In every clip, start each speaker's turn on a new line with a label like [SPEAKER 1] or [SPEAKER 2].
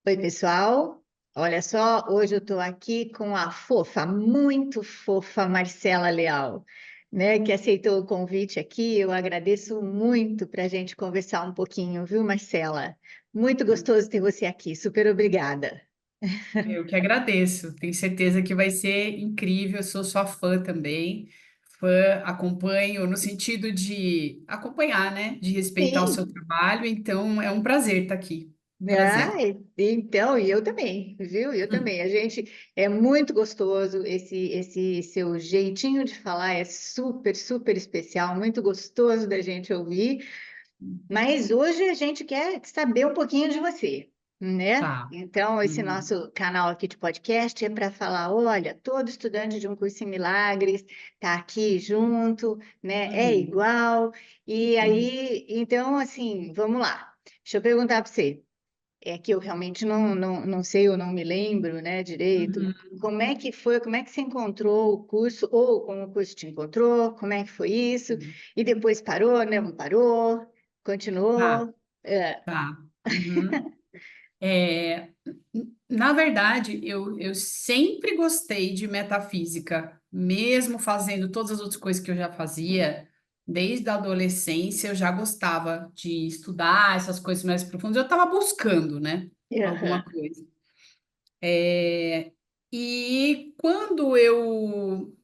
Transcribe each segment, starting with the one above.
[SPEAKER 1] Oi, pessoal. Olha só, hoje eu estou aqui com a fofa, muito fofa Marcela Leal, né, que aceitou o convite aqui. Eu agradeço muito para a gente conversar um pouquinho, viu, Marcela? Muito gostoso ter você aqui. Super obrigada.
[SPEAKER 2] Eu que agradeço. Tenho certeza que vai ser incrível. Eu sou sua fã também. Fã, acompanho no sentido de acompanhar, né? De respeitar o seu
[SPEAKER 1] Sim.
[SPEAKER 2] trabalho. Então, é um prazer estar aqui.
[SPEAKER 1] Ah,
[SPEAKER 2] Prazer.
[SPEAKER 1] então, e eu também, viu? Eu
[SPEAKER 2] Hum.
[SPEAKER 1] também. A gente é muito gostoso esse seu jeitinho de falar é super, super especial, muito gostoso da gente ouvir. Mas hoje a gente quer saber um pouquinho de você, né?
[SPEAKER 2] Tá.
[SPEAKER 1] Então, esse
[SPEAKER 2] Uhum.
[SPEAKER 1] nosso canal aqui de podcast é para falar, olha, todo estudante de um curso em Milagres está aqui junto, né? É
[SPEAKER 2] Uhum.
[SPEAKER 1] igual. E
[SPEAKER 2] Uhum.
[SPEAKER 1] aí, então, assim, vamos lá. Deixa eu perguntar para você. É que eu realmente não sei, eu não me lembro, né, direito.
[SPEAKER 2] Uhum.
[SPEAKER 1] Como é que foi? Como é que você encontrou o curso? Ou como o curso te encontrou? Como é que foi isso?
[SPEAKER 2] Uhum.
[SPEAKER 1] E depois parou, né? Não parou?
[SPEAKER 2] Tá,
[SPEAKER 1] Continuou? É.
[SPEAKER 2] tá. Uhum. É, na verdade, eu sempre gostei de metafísica, mesmo fazendo todas as outras coisas que eu já fazia, desde a adolescência eu já gostava de estudar essas coisas mais profundas. Eu estava buscando, né, alguma
[SPEAKER 1] Aham.
[SPEAKER 2] coisa. É, e quando eu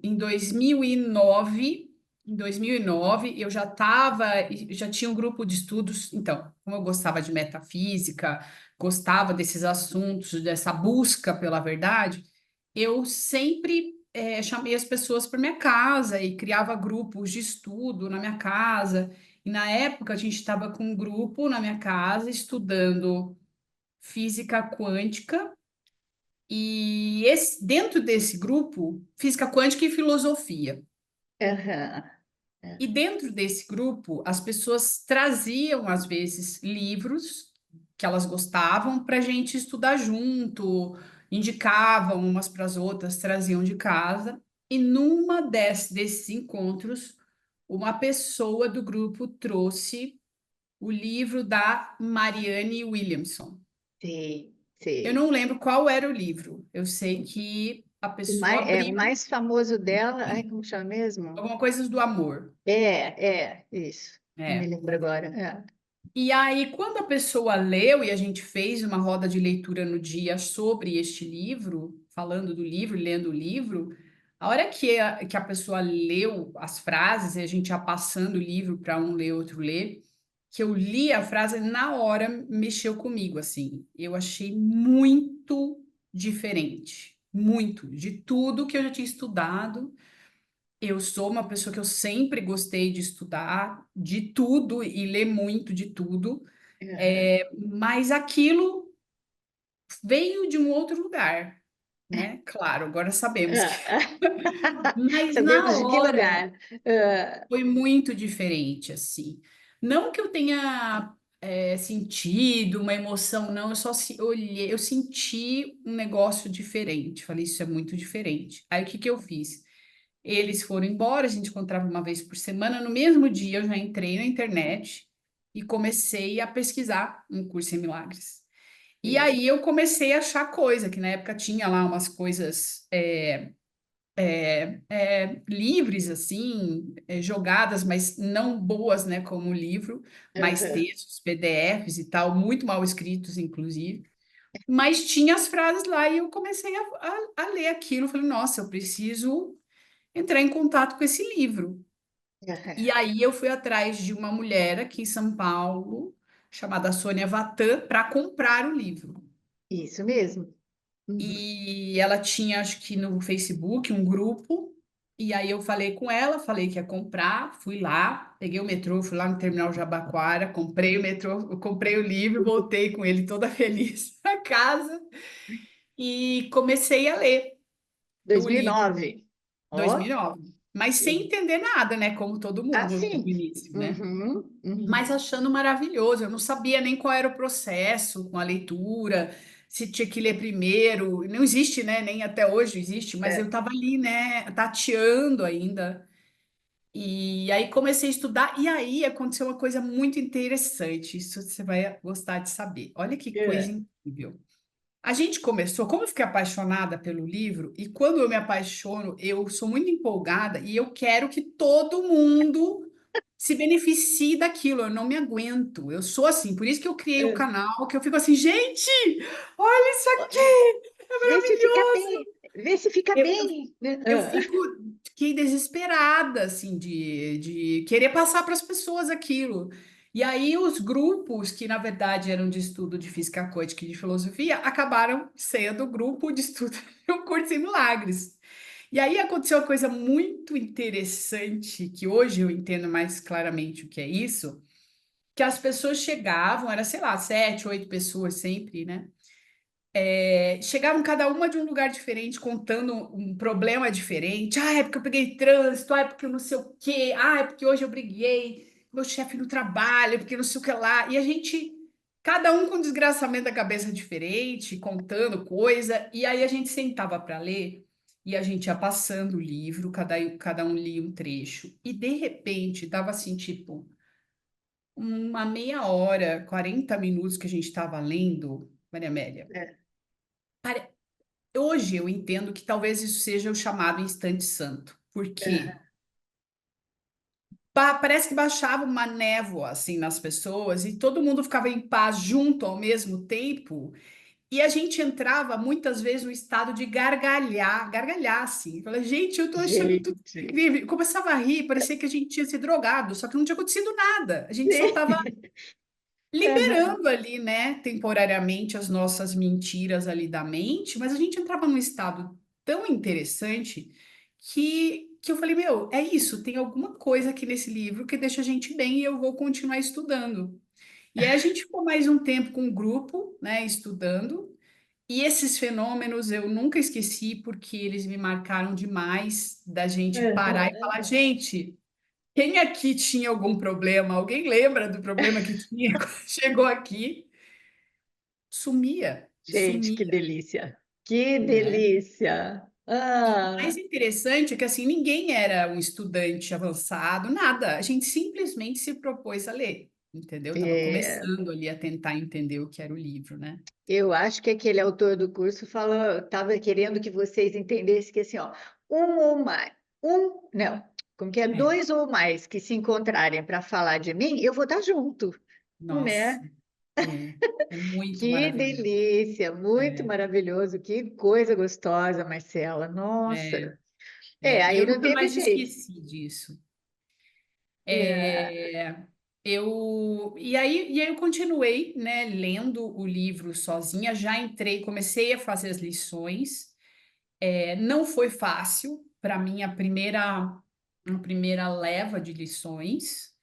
[SPEAKER 2] em 2009 eu já tinha um grupo de estudos, então, como eu gostava de metafísica, gostava desses assuntos, dessa busca pela verdade, eu sempre chamei as pessoas para minha casa e criava grupos de estudo na minha casa. E na época a gente estava com um grupo na minha casa estudando física quântica dentro desse grupo, física quântica e filosofia.
[SPEAKER 1] Aham.
[SPEAKER 2] E dentro desse grupo, as pessoas traziam, às vezes, livros que elas gostavam para a gente estudar junto, indicavam umas para as outras, traziam de casa. E desses encontros, uma pessoa do grupo trouxe o livro da Marianne Williamson.
[SPEAKER 1] Sei,
[SPEAKER 2] Eu
[SPEAKER 1] sei.
[SPEAKER 2] não lembro qual era o livro. Eu sei que a pessoa
[SPEAKER 1] O
[SPEAKER 2] abriu
[SPEAKER 1] mais famoso dela, ai, como chama mesmo?
[SPEAKER 2] alguma coisa do amor.
[SPEAKER 1] Isso. Não me
[SPEAKER 2] É.
[SPEAKER 1] lembro agora. É.
[SPEAKER 2] E aí, quando a pessoa leu e a gente fez uma roda de leitura no dia sobre este livro, falando do livro, lendo o livro, a hora que a pessoa leu as frases, e a gente ia passando o livro para um ler, outro ler, que eu li a frase, na hora mexeu comigo, assim. Eu achei muito diferente, muito, de tudo que eu já tinha estudado. Eu sou uma pessoa que eu sempre gostei de estudar de tudo e ler muito de tudo,
[SPEAKER 1] Aham.
[SPEAKER 2] mas aquilo veio de um outro lugar, né? Claro, agora sabemos que.
[SPEAKER 1] Ah,
[SPEAKER 2] Mas na
[SPEAKER 1] sabemos de que
[SPEAKER 2] hora
[SPEAKER 1] lugar. Ah,
[SPEAKER 2] foi muito diferente, assim. Não que eu tenha sentido uma emoção, não, eu só olhei, eu senti um negócio diferente. Falei, isso é muito diferente. Aí o que que eu fiz? Eles foram embora, a gente encontrava uma vez por semana. No mesmo dia, eu já entrei na internet e comecei a pesquisar um curso em milagres. E
[SPEAKER 1] sim.
[SPEAKER 2] aí eu comecei a achar coisa, que na época tinha lá umas coisas livres, assim, jogadas, mas não boas, né, como o livro, mais
[SPEAKER 1] Aham.
[SPEAKER 2] textos, PDFs e tal, muito mal escritos, inclusive. Mas tinha as frases lá e eu comecei a ler aquilo. Falei, nossa, eu preciso entrar em contato com esse livro. E
[SPEAKER 1] Aham.
[SPEAKER 2] aí eu fui atrás de uma mulher aqui em São Paulo, chamada Sônia Vatan, para comprar o livro.
[SPEAKER 1] Isso mesmo. Uhum.
[SPEAKER 2] E ela tinha, acho que no Facebook, um grupo. E aí eu falei com ela, falei que ia comprar, fui lá, peguei o metrô, fui lá no terminal Jabaquara, comprei o metrô, eu comprei o livro, voltei com ele toda feliz para casa e comecei a ler o livro.
[SPEAKER 1] 2009. Ó.
[SPEAKER 2] 2009. Mas sem entender nada, né? Como todo
[SPEAKER 1] Ah,
[SPEAKER 2] mundo no
[SPEAKER 1] sim.
[SPEAKER 2] início, né?
[SPEAKER 1] Uhum.
[SPEAKER 2] Mas
[SPEAKER 1] Uhum.
[SPEAKER 2] achando maravilhoso. Eu não sabia nem qual era o processo com a leitura, se tinha que ler primeiro. Não existe, né? Nem até hoje existe, mas eu
[SPEAKER 1] É.
[SPEAKER 2] estava ali, né? Tateando ainda. E aí comecei a estudar, e aí aconteceu uma coisa muito interessante. Isso você vai gostar de saber. Olha que coisa
[SPEAKER 1] É,
[SPEAKER 2] incrível. A gente começou, como eu fiquei apaixonada pelo livro, e quando eu me apaixono, eu sou muito empolgada e eu quero que todo mundo se beneficie daquilo. Eu não me aguento. Eu sou assim, por isso que eu criei o
[SPEAKER 1] é.
[SPEAKER 2] canal, que eu fico assim, gente, olha isso aqui, é
[SPEAKER 1] Vê se fica
[SPEAKER 2] maravilhoso.
[SPEAKER 1] bem, vê se fica
[SPEAKER 2] Eu, eu,
[SPEAKER 1] bem, né?
[SPEAKER 2] eu fiquei desesperada, assim, de querer passar para as pessoas aquilo. E aí os grupos, que na verdade eram de estudo de física quântica e de filosofia, acabaram sendo o grupo de estudo do curso em milagres. E aí aconteceu uma coisa muito interessante, que hoje eu entendo mais claramente o que é isso, que as pessoas chegavam, era, sei lá, 7, 8 pessoas sempre, né? Chegavam cada uma de um lugar diferente, contando um problema diferente. Ah, é porque eu peguei trânsito, ah, é porque eu não sei o quê, ah, é porque hoje eu briguei com meu chefe no trabalho, é porque não sei o que lá. E a gente, cada um com um desgraçamento da cabeça diferente, contando coisa, e aí a gente sentava para ler e a gente ia passando o livro, cada um lia um trecho, e de repente dava assim, tipo, uma meia hora, 40 minutos que a gente estava lendo, Maria Amélia.
[SPEAKER 1] É,
[SPEAKER 2] Hoje eu entendo que talvez isso seja o chamado instante santo,
[SPEAKER 1] é,
[SPEAKER 2] porque parece que baixava uma névoa assim nas pessoas e todo mundo ficava em paz junto ao mesmo tempo, e a gente entrava muitas vezes no estado de gargalhar, gargalhar assim. Falei, gente, eu tô achando tudo
[SPEAKER 1] gente.
[SPEAKER 2] incrível. E começava a rir, parecia que a gente tinha se drogado, só que não tinha acontecido nada. A gente só estava
[SPEAKER 1] Aham,
[SPEAKER 2] liberando ali, né, temporariamente as nossas mentiras ali da mente, mas a gente entrava num estado tão interessante que eu falei, meu, é isso, tem alguma coisa aqui nesse livro que deixa a gente bem e eu vou continuar estudando. E aí a gente ficou mais um tempo com o grupo, né, estudando, e esses fenômenos eu nunca esqueci porque eles me marcaram demais da gente parar e falar,
[SPEAKER 1] aham.
[SPEAKER 2] gente, quem aqui tinha algum problema? Alguém lembra do problema que tinha quando chegou aqui? Sumia, e
[SPEAKER 1] Gente, que
[SPEAKER 2] sumia,
[SPEAKER 1] delícia. Que
[SPEAKER 2] né?
[SPEAKER 1] delícia.
[SPEAKER 2] E o mais
[SPEAKER 1] Ah,
[SPEAKER 2] interessante é que assim, ninguém era um estudante avançado, nada. A gente simplesmente se propôs a ler, entendeu? Tava
[SPEAKER 1] é,
[SPEAKER 2] começando ali a tentar entender o que era o livro, né?
[SPEAKER 1] eu acho que aquele autor do curso falou, estava querendo que vocês entendessem que assim, ó, um ou mais, não, como que é,
[SPEAKER 2] É,
[SPEAKER 1] dois ou mais que se encontrarem para falar de mim, eu vou estar junto, né?
[SPEAKER 2] nossa, é, é muito
[SPEAKER 1] Que
[SPEAKER 2] maravilhoso.
[SPEAKER 1] delícia, muito
[SPEAKER 2] É,
[SPEAKER 1] maravilhoso, que coisa gostosa, Marcela.
[SPEAKER 2] é,
[SPEAKER 1] Nossa.
[SPEAKER 2] e
[SPEAKER 1] Aí
[SPEAKER 2] eu
[SPEAKER 1] não
[SPEAKER 2] nunca
[SPEAKER 1] teve
[SPEAKER 2] mais
[SPEAKER 1] jeito.
[SPEAKER 2] esqueci disso.
[SPEAKER 1] É,
[SPEAKER 2] É, e aí eu continuei, né, lendo o livro sozinha, já entrei, comecei a fazer as lições. Não foi fácil para mim a primeira leva de lições,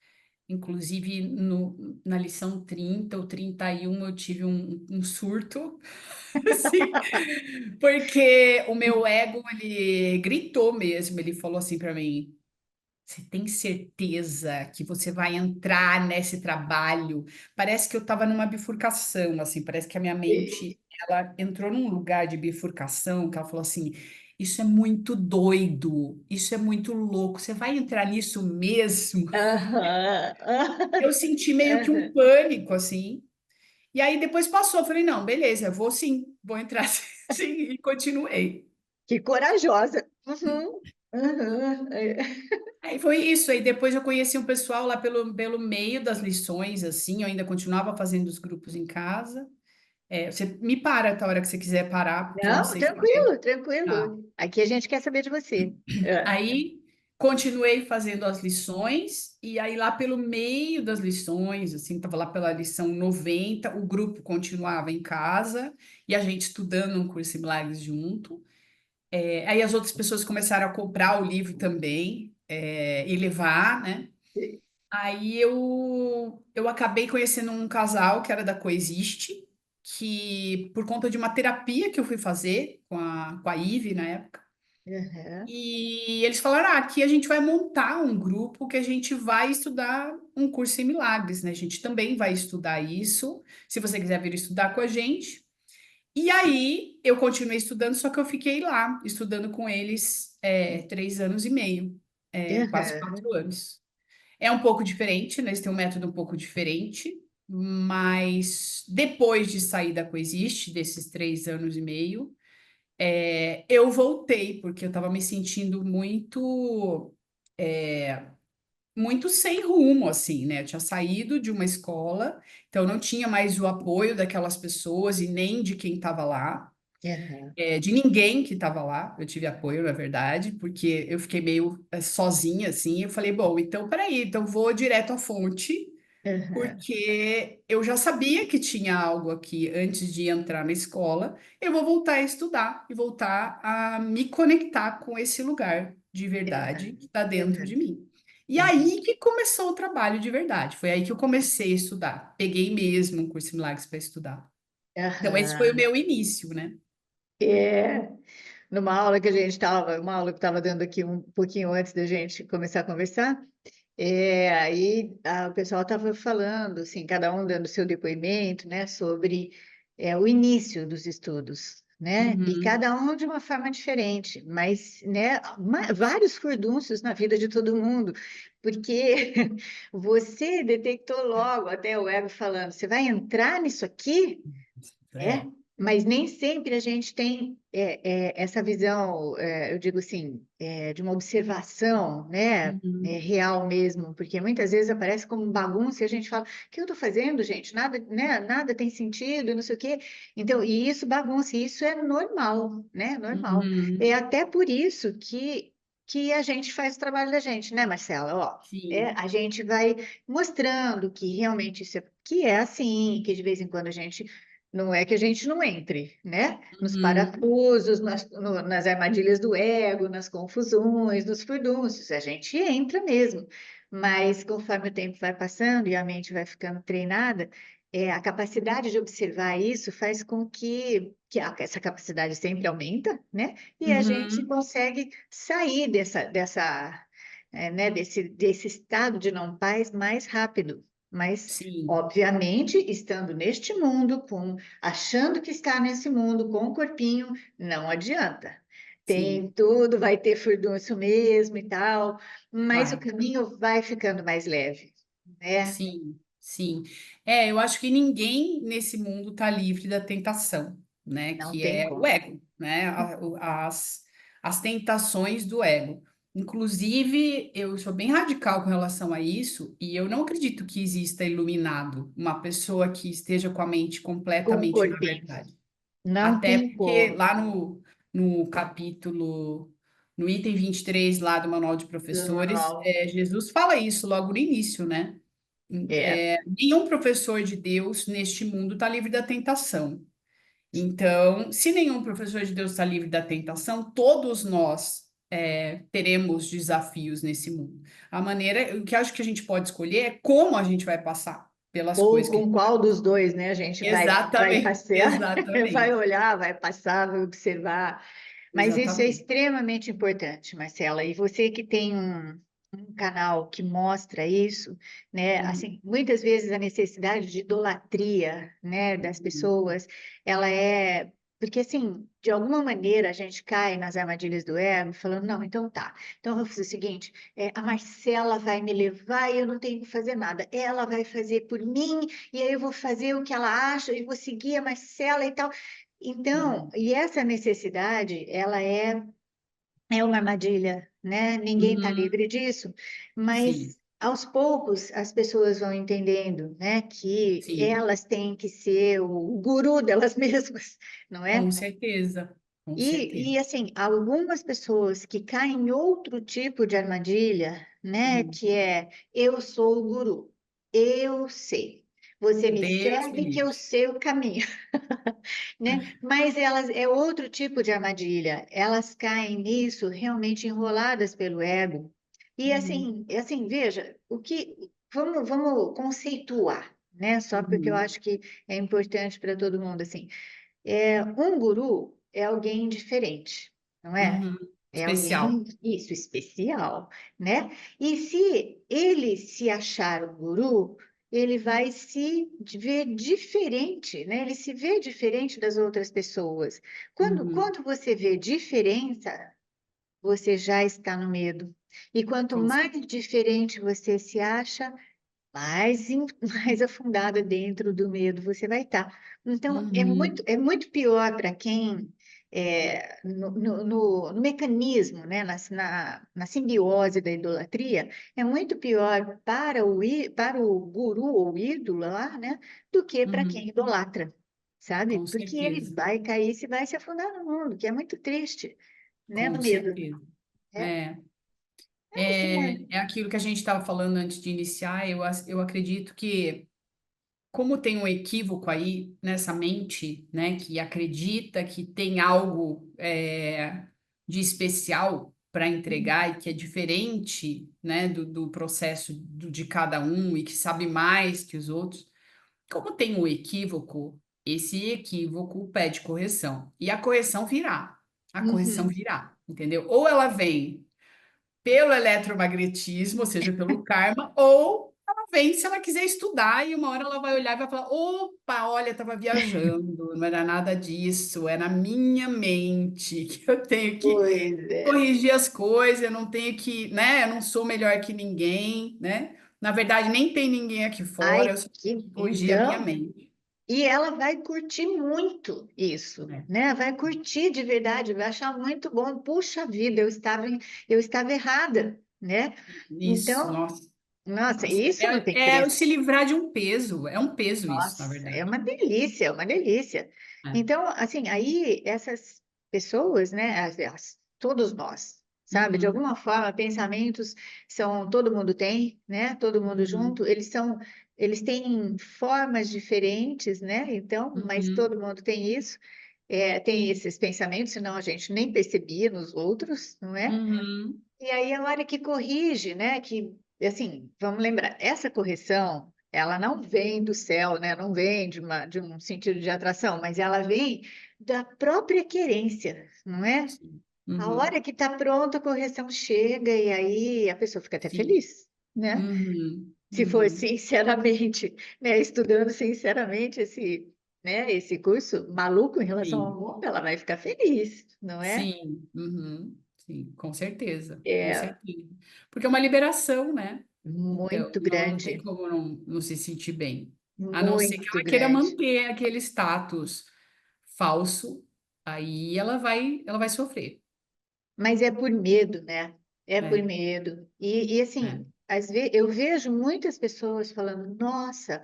[SPEAKER 2] inclusive na lição 30 ou 31 eu tive um surto, assim, porque o meu ego, ele gritou mesmo, ele falou assim para mim, você tem certeza que você vai entrar nesse trabalho? Parece que eu estava numa bifurcação, assim, parece que a minha mente, ela entrou num lugar de bifurcação, que ela falou assim, isso é muito doido, isso é muito louco, você vai entrar nisso mesmo?
[SPEAKER 1] aham,
[SPEAKER 2] Eu senti meio que um
[SPEAKER 1] aham.
[SPEAKER 2] pânico, assim, e aí depois passou, eu falei, não, beleza, eu vou sim, vou entrar sim, e continuei.
[SPEAKER 1] Que corajosa. Uhum, uhum. É.
[SPEAKER 2] Aí foi isso. Aí depois eu conheci um pessoal lá pelo meio das lições, assim, eu ainda continuava fazendo os grupos em casa. Você me para a hora que você quiser parar, porque eu não
[SPEAKER 1] Não,
[SPEAKER 2] sei se você.
[SPEAKER 1] tranquilo,
[SPEAKER 2] Tá.
[SPEAKER 1] tranquilo. Aqui a gente quer saber de você. É.
[SPEAKER 2] Aí continuei fazendo as lições, e aí lá pelo meio das lições, assim, estava lá pela lição 90 o grupo continuava em casa, e a gente estudando um curso em Milagres junto. Aí as outras pessoas começaram a comprar o livro também, e levar, né? Aí eu acabei conhecendo um casal que era da Coexiste, que por conta de uma terapia que eu fui fazer com a Ive na época,
[SPEAKER 1] Uhum.
[SPEAKER 2] e eles falaram: ah, aqui a gente vai montar um grupo que a gente vai estudar um curso em milagres, né? A gente também vai estudar isso, se você quiser vir estudar com a gente. E aí eu continuei estudando, só que eu fiquei lá, estudando com eles 3 anos e meio. quase
[SPEAKER 1] Aham,
[SPEAKER 2] 4 anos. É um pouco diferente, né? Eles têm um método um pouco diferente, mas depois de sair da Coexiste, desses 3 anos e meio, eu voltei, porque eu estava me sentindo muito sem rumo, assim, né? Eu tinha saído de uma escola, então não tinha mais o apoio daquelas pessoas e nem de quem estava lá.
[SPEAKER 1] aham,
[SPEAKER 2] De ninguém que estava lá, eu tive apoio, na verdade, porque eu fiquei meio sozinha, assim. Eu falei, bom, então peraí, então vou direto à fonte,
[SPEAKER 1] aham,
[SPEAKER 2] porque eu já sabia que tinha algo aqui antes de entrar na escola. Eu vou voltar a estudar e voltar a me conectar com esse lugar de verdade que está dentro de
[SPEAKER 1] aham,
[SPEAKER 2] mim. E
[SPEAKER 1] aham,
[SPEAKER 2] aí que começou o trabalho de verdade. Foi aí que eu comecei a estudar. Peguei mesmo um curso em Milagres para estudar. Então, esse foi o
[SPEAKER 1] aham.
[SPEAKER 2] meu início, né?
[SPEAKER 1] É, numa aula que a gente estava, uma aula que estava dando aqui um pouquinho antes da gente começar a conversar, aí o pessoal estava falando, assim, cada um dando seu depoimento, né, sobre o início dos estudos, né, e
[SPEAKER 2] Uhum.
[SPEAKER 1] cada um de uma forma diferente, mas, né, vários furdúncios na vida de todo mundo, porque você detectou logo, até o ego falando, você vai entrar nisso aqui? É,
[SPEAKER 2] É.
[SPEAKER 1] mas nem sempre a gente tem essa visão, eu digo assim, de uma observação, né,
[SPEAKER 2] Uhum.
[SPEAKER 1] real mesmo, porque muitas vezes aparece como bagunça e a gente fala, o que eu estou fazendo, gente? Nada, né, nada tem sentido, não sei o quê. Então, e isso bagunça, e isso é normal, né, normal. É
[SPEAKER 2] Uhum.
[SPEAKER 1] até por isso que a gente faz o trabalho da gente, né, Marcela? Ó,
[SPEAKER 2] Sim.
[SPEAKER 1] a gente vai mostrando que realmente isso que é assim, que de vez em quando a gente não é que a gente não entre, né? Nos
[SPEAKER 2] Uhum.
[SPEAKER 1] parafusos, nas armadilhas do ego, nas confusões, nos furdúncios. A gente entra mesmo. Mas conforme o tempo vai passando e a mente vai ficando treinada, a capacidade de observar isso faz com que essa capacidade sempre aumenta, né? E a gente
[SPEAKER 2] Uhum.
[SPEAKER 1] consegue sair desse estado de não paz mais rápido. Mas
[SPEAKER 2] Sim.
[SPEAKER 1] obviamente, estando neste mundo, achando que está nesse mundo com o corpinho, não adianta. Tem
[SPEAKER 2] Sim.
[SPEAKER 1] tudo, vai ter furdúncio mesmo e tal, mas o
[SPEAKER 2] Vai.
[SPEAKER 1] caminho vai ficando mais leve, né?
[SPEAKER 2] Sim. Sim. Eu acho que ninguém nesse mundo está livre da tentação, né?
[SPEAKER 1] Não
[SPEAKER 2] Que
[SPEAKER 1] tem
[SPEAKER 2] é o
[SPEAKER 1] como.
[SPEAKER 2] ego, né? As tentações do ego. Inclusive, eu sou bem radical com relação a isso, e eu não acredito que exista iluminado, uma pessoa que esteja com a mente
[SPEAKER 1] Com o
[SPEAKER 2] completamente na
[SPEAKER 1] corpinho.
[SPEAKER 2] verdade.
[SPEAKER 1] Não
[SPEAKER 2] Até
[SPEAKER 1] tem
[SPEAKER 2] porque
[SPEAKER 1] como.
[SPEAKER 2] lá no capítulo, no item 23 lá do Manual de
[SPEAKER 1] Do
[SPEAKER 2] Professores,
[SPEAKER 1] manual.
[SPEAKER 2] Jesus fala isso logo no início, né?
[SPEAKER 1] É.
[SPEAKER 2] Nenhum professor de Deus neste mundo está livre da tentação. Então, se nenhum professor de Deus está livre da tentação, todos nós teremos desafios nesse mundo. A maneira, o que acho que a gente pode escolher é como a gente vai passar pelas
[SPEAKER 1] Ou
[SPEAKER 2] coisas que.
[SPEAKER 1] com qual dos dois, né? A gente vai
[SPEAKER 2] Exatamente,
[SPEAKER 1] passear, vai
[SPEAKER 2] exatamente,
[SPEAKER 1] olhar, vai passar, vai observar. Mas isso é
[SPEAKER 2] exatamente.
[SPEAKER 1] extremamente importante, Marcela. E você que tem um canal que mostra isso, né?
[SPEAKER 2] Uhum,
[SPEAKER 1] Assim, muitas vezes a necessidade de idolatria, né, das
[SPEAKER 2] uhum,
[SPEAKER 1] pessoas, ela é porque assim, de alguma maneira a gente cai nas armadilhas do ego, falando, não, então tá. Então eu vou fazer o seguinte, a Marcela vai me levar e eu não tenho que fazer nada. Ela vai fazer por mim e aí eu vou fazer o que ela acha e vou seguir a Marcela e tal. Então,
[SPEAKER 2] uhum,
[SPEAKER 1] e essa necessidade, ela é uma armadilha, né? Ninguém está
[SPEAKER 2] uhum.
[SPEAKER 1] livre disso,
[SPEAKER 2] Sim,
[SPEAKER 1] mas aos poucos as pessoas vão entendendo, né, que
[SPEAKER 2] sim,
[SPEAKER 1] elas têm que ser o guru delas mesmas, não
[SPEAKER 2] com
[SPEAKER 1] é?
[SPEAKER 2] certeza, com
[SPEAKER 1] E
[SPEAKER 2] certeza.
[SPEAKER 1] assim, algumas pessoas que caem em outro tipo de armadilha, né,
[SPEAKER 2] Uhum.
[SPEAKER 1] que é eu sou o guru, eu sei. Você me
[SPEAKER 2] Deus me
[SPEAKER 1] segue que eu
[SPEAKER 2] livre.
[SPEAKER 1] sei o caminho, né? Mas elas é outro tipo de armadilha. Elas caem nisso realmente enroladas pelo ego. E
[SPEAKER 2] Uhum,
[SPEAKER 1] assim, veja, vamos conceituar, né? Só porque eu
[SPEAKER 2] uhum,
[SPEAKER 1] acho que é importante para todo mundo assim. Um guru é alguém diferente, não é?
[SPEAKER 2] uhum.
[SPEAKER 1] É
[SPEAKER 2] Especial.
[SPEAKER 1] alguém, isso, especial, né? E se ele se achar o guru, ele vai se ver diferente, né? Ele se vê diferente das outras pessoas. Quando,
[SPEAKER 2] Uhum,
[SPEAKER 1] quando você vê diferença, você já está no medo. E quanto
[SPEAKER 2] Com
[SPEAKER 1] mais diferente você se acha, mais afundada dentro do medo você vai estar. Então,
[SPEAKER 2] Uhum,
[SPEAKER 1] é muito pior para quem, no mecanismo, né, na simbiose da idolatria, é muito pior para o guru ou ídolo lá, né, do que para quem
[SPEAKER 2] uhum,
[SPEAKER 1] idolatra, sabe?
[SPEAKER 2] com
[SPEAKER 1] Porque ele
[SPEAKER 2] certeza,
[SPEAKER 1] vai cair, se vai se afundar no mundo, que é muito triste, né,
[SPEAKER 2] com
[SPEAKER 1] no medo.
[SPEAKER 2] certeza.
[SPEAKER 1] É,
[SPEAKER 2] É,
[SPEAKER 1] assim,
[SPEAKER 2] é aquilo que a gente estava falando antes de iniciar. Eu acredito que, como tem um equívoco aí nessa mente, né, que acredita que tem algo de especial para entregar e que é diferente, né, do processo de cada um e que sabe mais que os outros, como tem um equívoco, esse equívoco pede correção. E a correção virá. A correção
[SPEAKER 1] uhum.
[SPEAKER 2] virá, entendeu? Ou ela vem pelo eletromagnetismo, ou seja, pelo karma, ou ela vem se ela quiser estudar e uma hora ela vai olhar e vai falar: opa, olha, estava viajando, não era nada disso, é na minha mente que eu tenho que
[SPEAKER 1] Pois é.
[SPEAKER 2] corrigir as coisas, eu não tenho que, né? Eu não sou melhor que ninguém, né? Na verdade, nem tem ninguém aqui fora,
[SPEAKER 1] Ai,
[SPEAKER 2] eu só
[SPEAKER 1] que
[SPEAKER 2] corrigir a minha
[SPEAKER 1] então,
[SPEAKER 2] mente.
[SPEAKER 1] e ela vai curtir muito isso,
[SPEAKER 2] É,
[SPEAKER 1] né? Vai curtir de verdade, vai achar muito bom. Puxa vida, eu estava errada, né?
[SPEAKER 2] isso,
[SPEAKER 1] Então,
[SPEAKER 2] nossa,
[SPEAKER 1] nossa,
[SPEAKER 2] nossa.
[SPEAKER 1] isso não tem
[SPEAKER 2] É
[SPEAKER 1] preço.
[SPEAKER 2] se livrar de um peso, é um peso isso, na
[SPEAKER 1] Nossa, é
[SPEAKER 2] verdade.
[SPEAKER 1] uma delícia, é uma delícia.
[SPEAKER 2] É.
[SPEAKER 1] Então, assim, aí essas pessoas, né, todos nós, sabe, de
[SPEAKER 2] Uhum,
[SPEAKER 1] alguma forma, pensamentos são, todo mundo tem, né, todo mundo junto,
[SPEAKER 2] uhum,
[SPEAKER 1] eles têm formas diferentes, né, então, mas
[SPEAKER 2] uhum,
[SPEAKER 1] todo mundo tem isso, tem esses pensamentos, senão a gente nem percebia nos outros, não é?
[SPEAKER 2] uhum,
[SPEAKER 1] E aí, a hora que corrige, né? Que, assim, vamos lembrar, essa correção, ela não vem do céu, né? Não vem de um sentido de atração, mas ela vem da própria querência, não é?
[SPEAKER 2] sim,
[SPEAKER 1] A
[SPEAKER 2] uhum,
[SPEAKER 1] hora que está pronta, a correção chega e aí a pessoa fica até
[SPEAKER 2] sim,
[SPEAKER 1] feliz, né?
[SPEAKER 2] uhum,
[SPEAKER 1] Se for
[SPEAKER 2] uhum,
[SPEAKER 1] sinceramente, né? Estudando sinceramente esse curso maluco em relação ao
[SPEAKER 2] sim,
[SPEAKER 1] mundo, ela vai ficar feliz, não é?
[SPEAKER 2] sim, uhum, sim, com certeza, com
[SPEAKER 1] É
[SPEAKER 2] certeza. Porque é uma liberação, né? Então,
[SPEAKER 1] muito
[SPEAKER 2] não tem
[SPEAKER 1] grande,
[SPEAKER 2] como não se sentir bem. A não ser que
[SPEAKER 1] muito
[SPEAKER 2] ela queira
[SPEAKER 1] grande.
[SPEAKER 2] manter aquele status falso, aí ela vai sofrer.
[SPEAKER 1] Mas é por medo, né? É por
[SPEAKER 2] É,
[SPEAKER 1] medo.
[SPEAKER 2] é,
[SPEAKER 1] Assim, às vezes eu vejo muitas pessoas falando: nossa,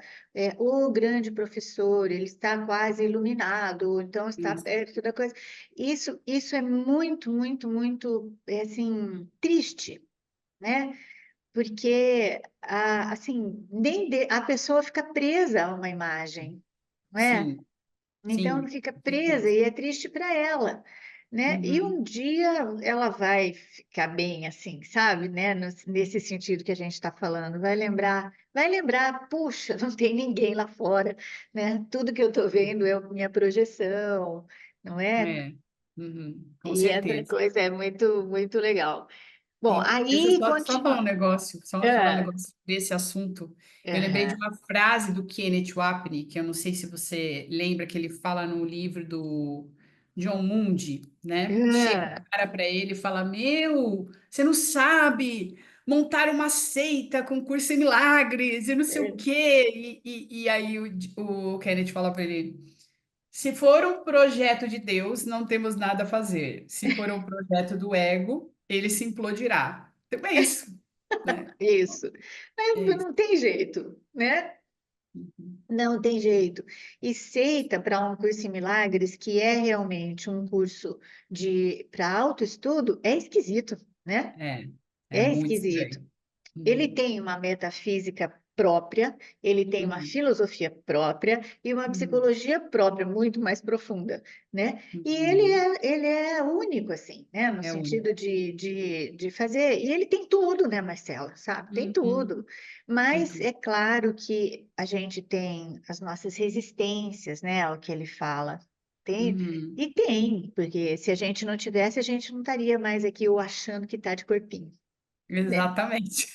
[SPEAKER 1] o grande professor, ele está quase iluminado, ou então está
[SPEAKER 2] isso,
[SPEAKER 1] perto da coisa. Isso é muito, muito, muito, assim, triste, né? Porque, assim, a pessoa fica presa a uma imagem, não é?
[SPEAKER 2] sim,
[SPEAKER 1] Então, ela
[SPEAKER 2] sim,
[SPEAKER 1] fica
[SPEAKER 2] com
[SPEAKER 1] presa
[SPEAKER 2] certeza.
[SPEAKER 1] e é triste para ela, né? E um
[SPEAKER 2] Uhum,
[SPEAKER 1] dia ela vai ficar bem assim, sabe? Né? Nesse sentido que a gente está falando, vai lembrar, puxa, não tem ninguém lá fora, né? Tudo que eu estou vendo é a minha projeção, não é?
[SPEAKER 2] é, uhum, com
[SPEAKER 1] E essa
[SPEAKER 2] certeza.
[SPEAKER 1] coisa é muito, muito legal. Bom,
[SPEAKER 2] Sim. Deixa eu
[SPEAKER 1] aí
[SPEAKER 2] só falar um
[SPEAKER 1] continua.
[SPEAKER 2] negócio, só falar um
[SPEAKER 1] Ah,
[SPEAKER 2] negócio desse assunto. Eu lembrei de
[SPEAKER 1] aham.
[SPEAKER 2] uma frase do Kenneth Wapnick, que eu não sei se você lembra, que ele fala no livro do John Mundi, né? Chega um
[SPEAKER 1] Ah,
[SPEAKER 2] cara para ele e fala: Meu, você não sabe montar uma seita com curso em milagres e não sei o quê. E aí o Kenneth fala para ele: Se for um projeto de Deus, não temos nada a fazer. Se for um projeto do ego, ele se implodirá. Então é isso, né?
[SPEAKER 1] isso.
[SPEAKER 2] É
[SPEAKER 1] Mas
[SPEAKER 2] isso.
[SPEAKER 1] não tem jeito, né?
[SPEAKER 2] Uhum.
[SPEAKER 1] Não tem jeito. E Seita, para um curso em milagres, que é realmente um curso de para autoestudo, é esquisito, né?
[SPEAKER 2] É, é
[SPEAKER 1] É
[SPEAKER 2] muito
[SPEAKER 1] esquisito.
[SPEAKER 2] estranho.
[SPEAKER 1] Ele
[SPEAKER 2] Uhum.
[SPEAKER 1] tem uma metafísica própria, ele tem uma
[SPEAKER 2] Uhum.
[SPEAKER 1] filosofia própria e uma
[SPEAKER 2] Uhum.
[SPEAKER 1] psicologia própria, muito mais profunda, né? E
[SPEAKER 2] Uhum.
[SPEAKER 1] ele é único, assim, né? No
[SPEAKER 2] É único.
[SPEAKER 1] sentido de fazer. E ele tem tudo, né, Marcela? Sabe? Tem
[SPEAKER 2] Uhum.
[SPEAKER 1] tudo.
[SPEAKER 2] Tem
[SPEAKER 1] Mas
[SPEAKER 2] tudo.
[SPEAKER 1] é claro que a gente tem as nossas resistências, né, ao que ele fala. Tem,
[SPEAKER 2] Uhum.
[SPEAKER 1] e tem, porque se a gente não tivesse, a gente não estaria mais aqui ou achando que está de corpinho, né?
[SPEAKER 2] Exatamente.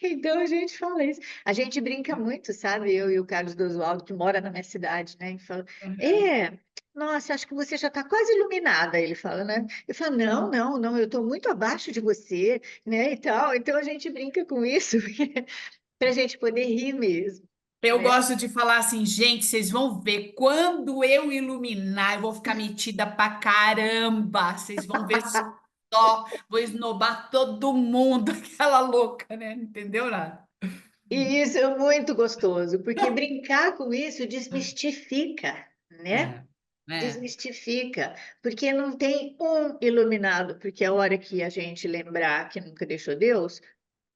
[SPEAKER 1] Então a gente fala isso. A gente brinca muito, sabe? Eu e o Carlos Oswaldo, que mora na minha cidade, né? E fala,
[SPEAKER 2] Aham.
[SPEAKER 1] é, nossa, acho que você já está quase iluminada. Ele fala, né? Eu falo, não, não, não, eu estou muito abaixo de você, né? E tal. Então a gente brinca com isso, para a gente poder rir mesmo,
[SPEAKER 2] Eu
[SPEAKER 1] né?
[SPEAKER 2] gosto de falar assim, gente, vocês vão ver, quando eu iluminar, eu vou ficar metida pra caramba. Vocês vão ver só, vou esnobar todo mundo, aquela louca, né? Entendeu, nada?
[SPEAKER 1] E isso é muito gostoso, porque brincar com isso desmistifica, né?
[SPEAKER 2] É, é,
[SPEAKER 1] Desmistifica, porque não tem um iluminado, porque a hora que a gente lembrar que nunca deixou Deus,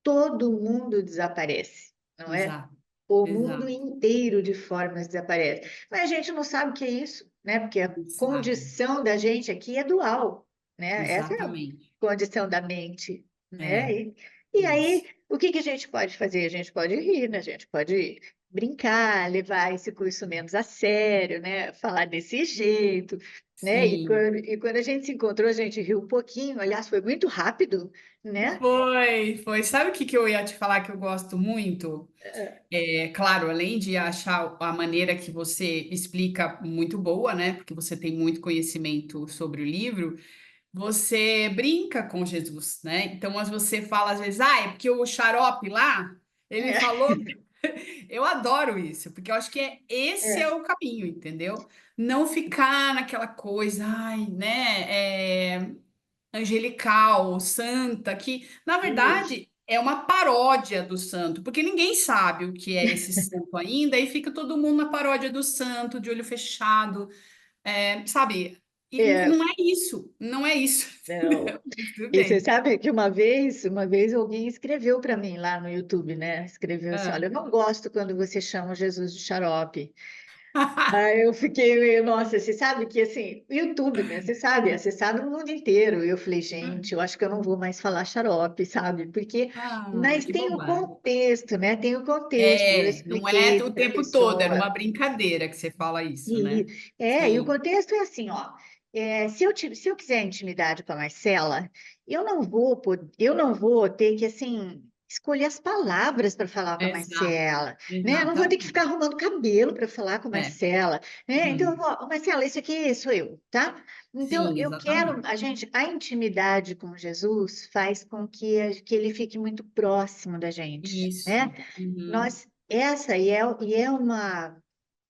[SPEAKER 1] todo mundo desaparece, não é?
[SPEAKER 2] exato,
[SPEAKER 1] O mundo
[SPEAKER 2] exato,
[SPEAKER 1] inteiro de formas desaparece. Mas a gente não sabe o que é isso, né? Porque a
[SPEAKER 2] não sabe.
[SPEAKER 1] condição da gente aqui é dual, né? Essa é a
[SPEAKER 2] Exatamente.
[SPEAKER 1] condição da mente, né?
[SPEAKER 2] É,
[SPEAKER 1] E aí,
[SPEAKER 2] isso.
[SPEAKER 1] o que que a gente pode fazer? A gente pode rir, né? A gente pode brincar, levar esse curso menos a sério, né? Falar desse jeito, né?
[SPEAKER 2] Sim.
[SPEAKER 1] E quando a gente se encontrou, a gente riu um pouquinho. Aliás, foi muito rápido, né?
[SPEAKER 2] Foi, foi. Sabe o que que eu ia te falar que eu gosto muito? É, claro, além de achar a maneira que você explica muito boa, né? Porque você tem muito conhecimento sobre o livro, você brinca com Jesus, né? Então, mas você fala às vezes, ah, é porque o xarope lá, ele
[SPEAKER 1] É,
[SPEAKER 2] falou. Eu adoro isso, porque eu acho que esse é
[SPEAKER 1] é,
[SPEAKER 2] o caminho, entendeu? Não ficar naquela coisa, ai, né? Angelical, santa, que na
[SPEAKER 1] isso.
[SPEAKER 2] verdade é uma paródia do santo, porque ninguém sabe o que é esse santo ainda, e fica todo mundo na paródia do santo, de olho fechado, sabe? E
[SPEAKER 1] É,
[SPEAKER 2] não é isso, não é isso.
[SPEAKER 1] não.
[SPEAKER 2] Mas tudo
[SPEAKER 1] E você
[SPEAKER 2] bem.
[SPEAKER 1] sabe que uma vez alguém escreveu para mim lá no YouTube, né? Escreveu assim, olha,
[SPEAKER 2] Ah.
[SPEAKER 1] eu não gosto quando você chama Jesus de xarope. Aí eu fiquei meio, nossa, você sabe que assim, YouTube, né? Você sabe, é acessado no mundo inteiro. E eu falei, gente, eu acho que eu não vou mais falar xarope, sabe? Porque,
[SPEAKER 2] Ah,
[SPEAKER 1] mas
[SPEAKER 2] que
[SPEAKER 1] tem o
[SPEAKER 2] bobagem.
[SPEAKER 1] contexto, né? Tem o contexto. Eu
[SPEAKER 2] É, não é
[SPEAKER 1] expliquei
[SPEAKER 2] o
[SPEAKER 1] para a
[SPEAKER 2] tempo todo, é numa
[SPEAKER 1] pessoa.
[SPEAKER 2] brincadeira que você fala isso,
[SPEAKER 1] E,
[SPEAKER 2] né?
[SPEAKER 1] e o
[SPEAKER 2] Sim,
[SPEAKER 1] contexto é assim, ó. Se eu quiser intimidade com a Marcela, eu não vou ter que assim escolher as palavras para falar com a
[SPEAKER 2] exato,
[SPEAKER 1] Marcela, né? Eu não vou ter que ficar
[SPEAKER 2] exatamente.
[SPEAKER 1] arrumando cabelo para falar com a
[SPEAKER 2] É,
[SPEAKER 1] Marcela, né? Então,
[SPEAKER 2] uhum.
[SPEAKER 1] ó, Marcela, isso aqui sou eu, tá? Então,
[SPEAKER 2] Sim,
[SPEAKER 1] eu quero
[SPEAKER 2] exatamente.
[SPEAKER 1] a intimidade com Jesus faz com que, que ele fique muito próximo da gente, né?
[SPEAKER 2] Isso. Uhum.
[SPEAKER 1] Nós essa e é uma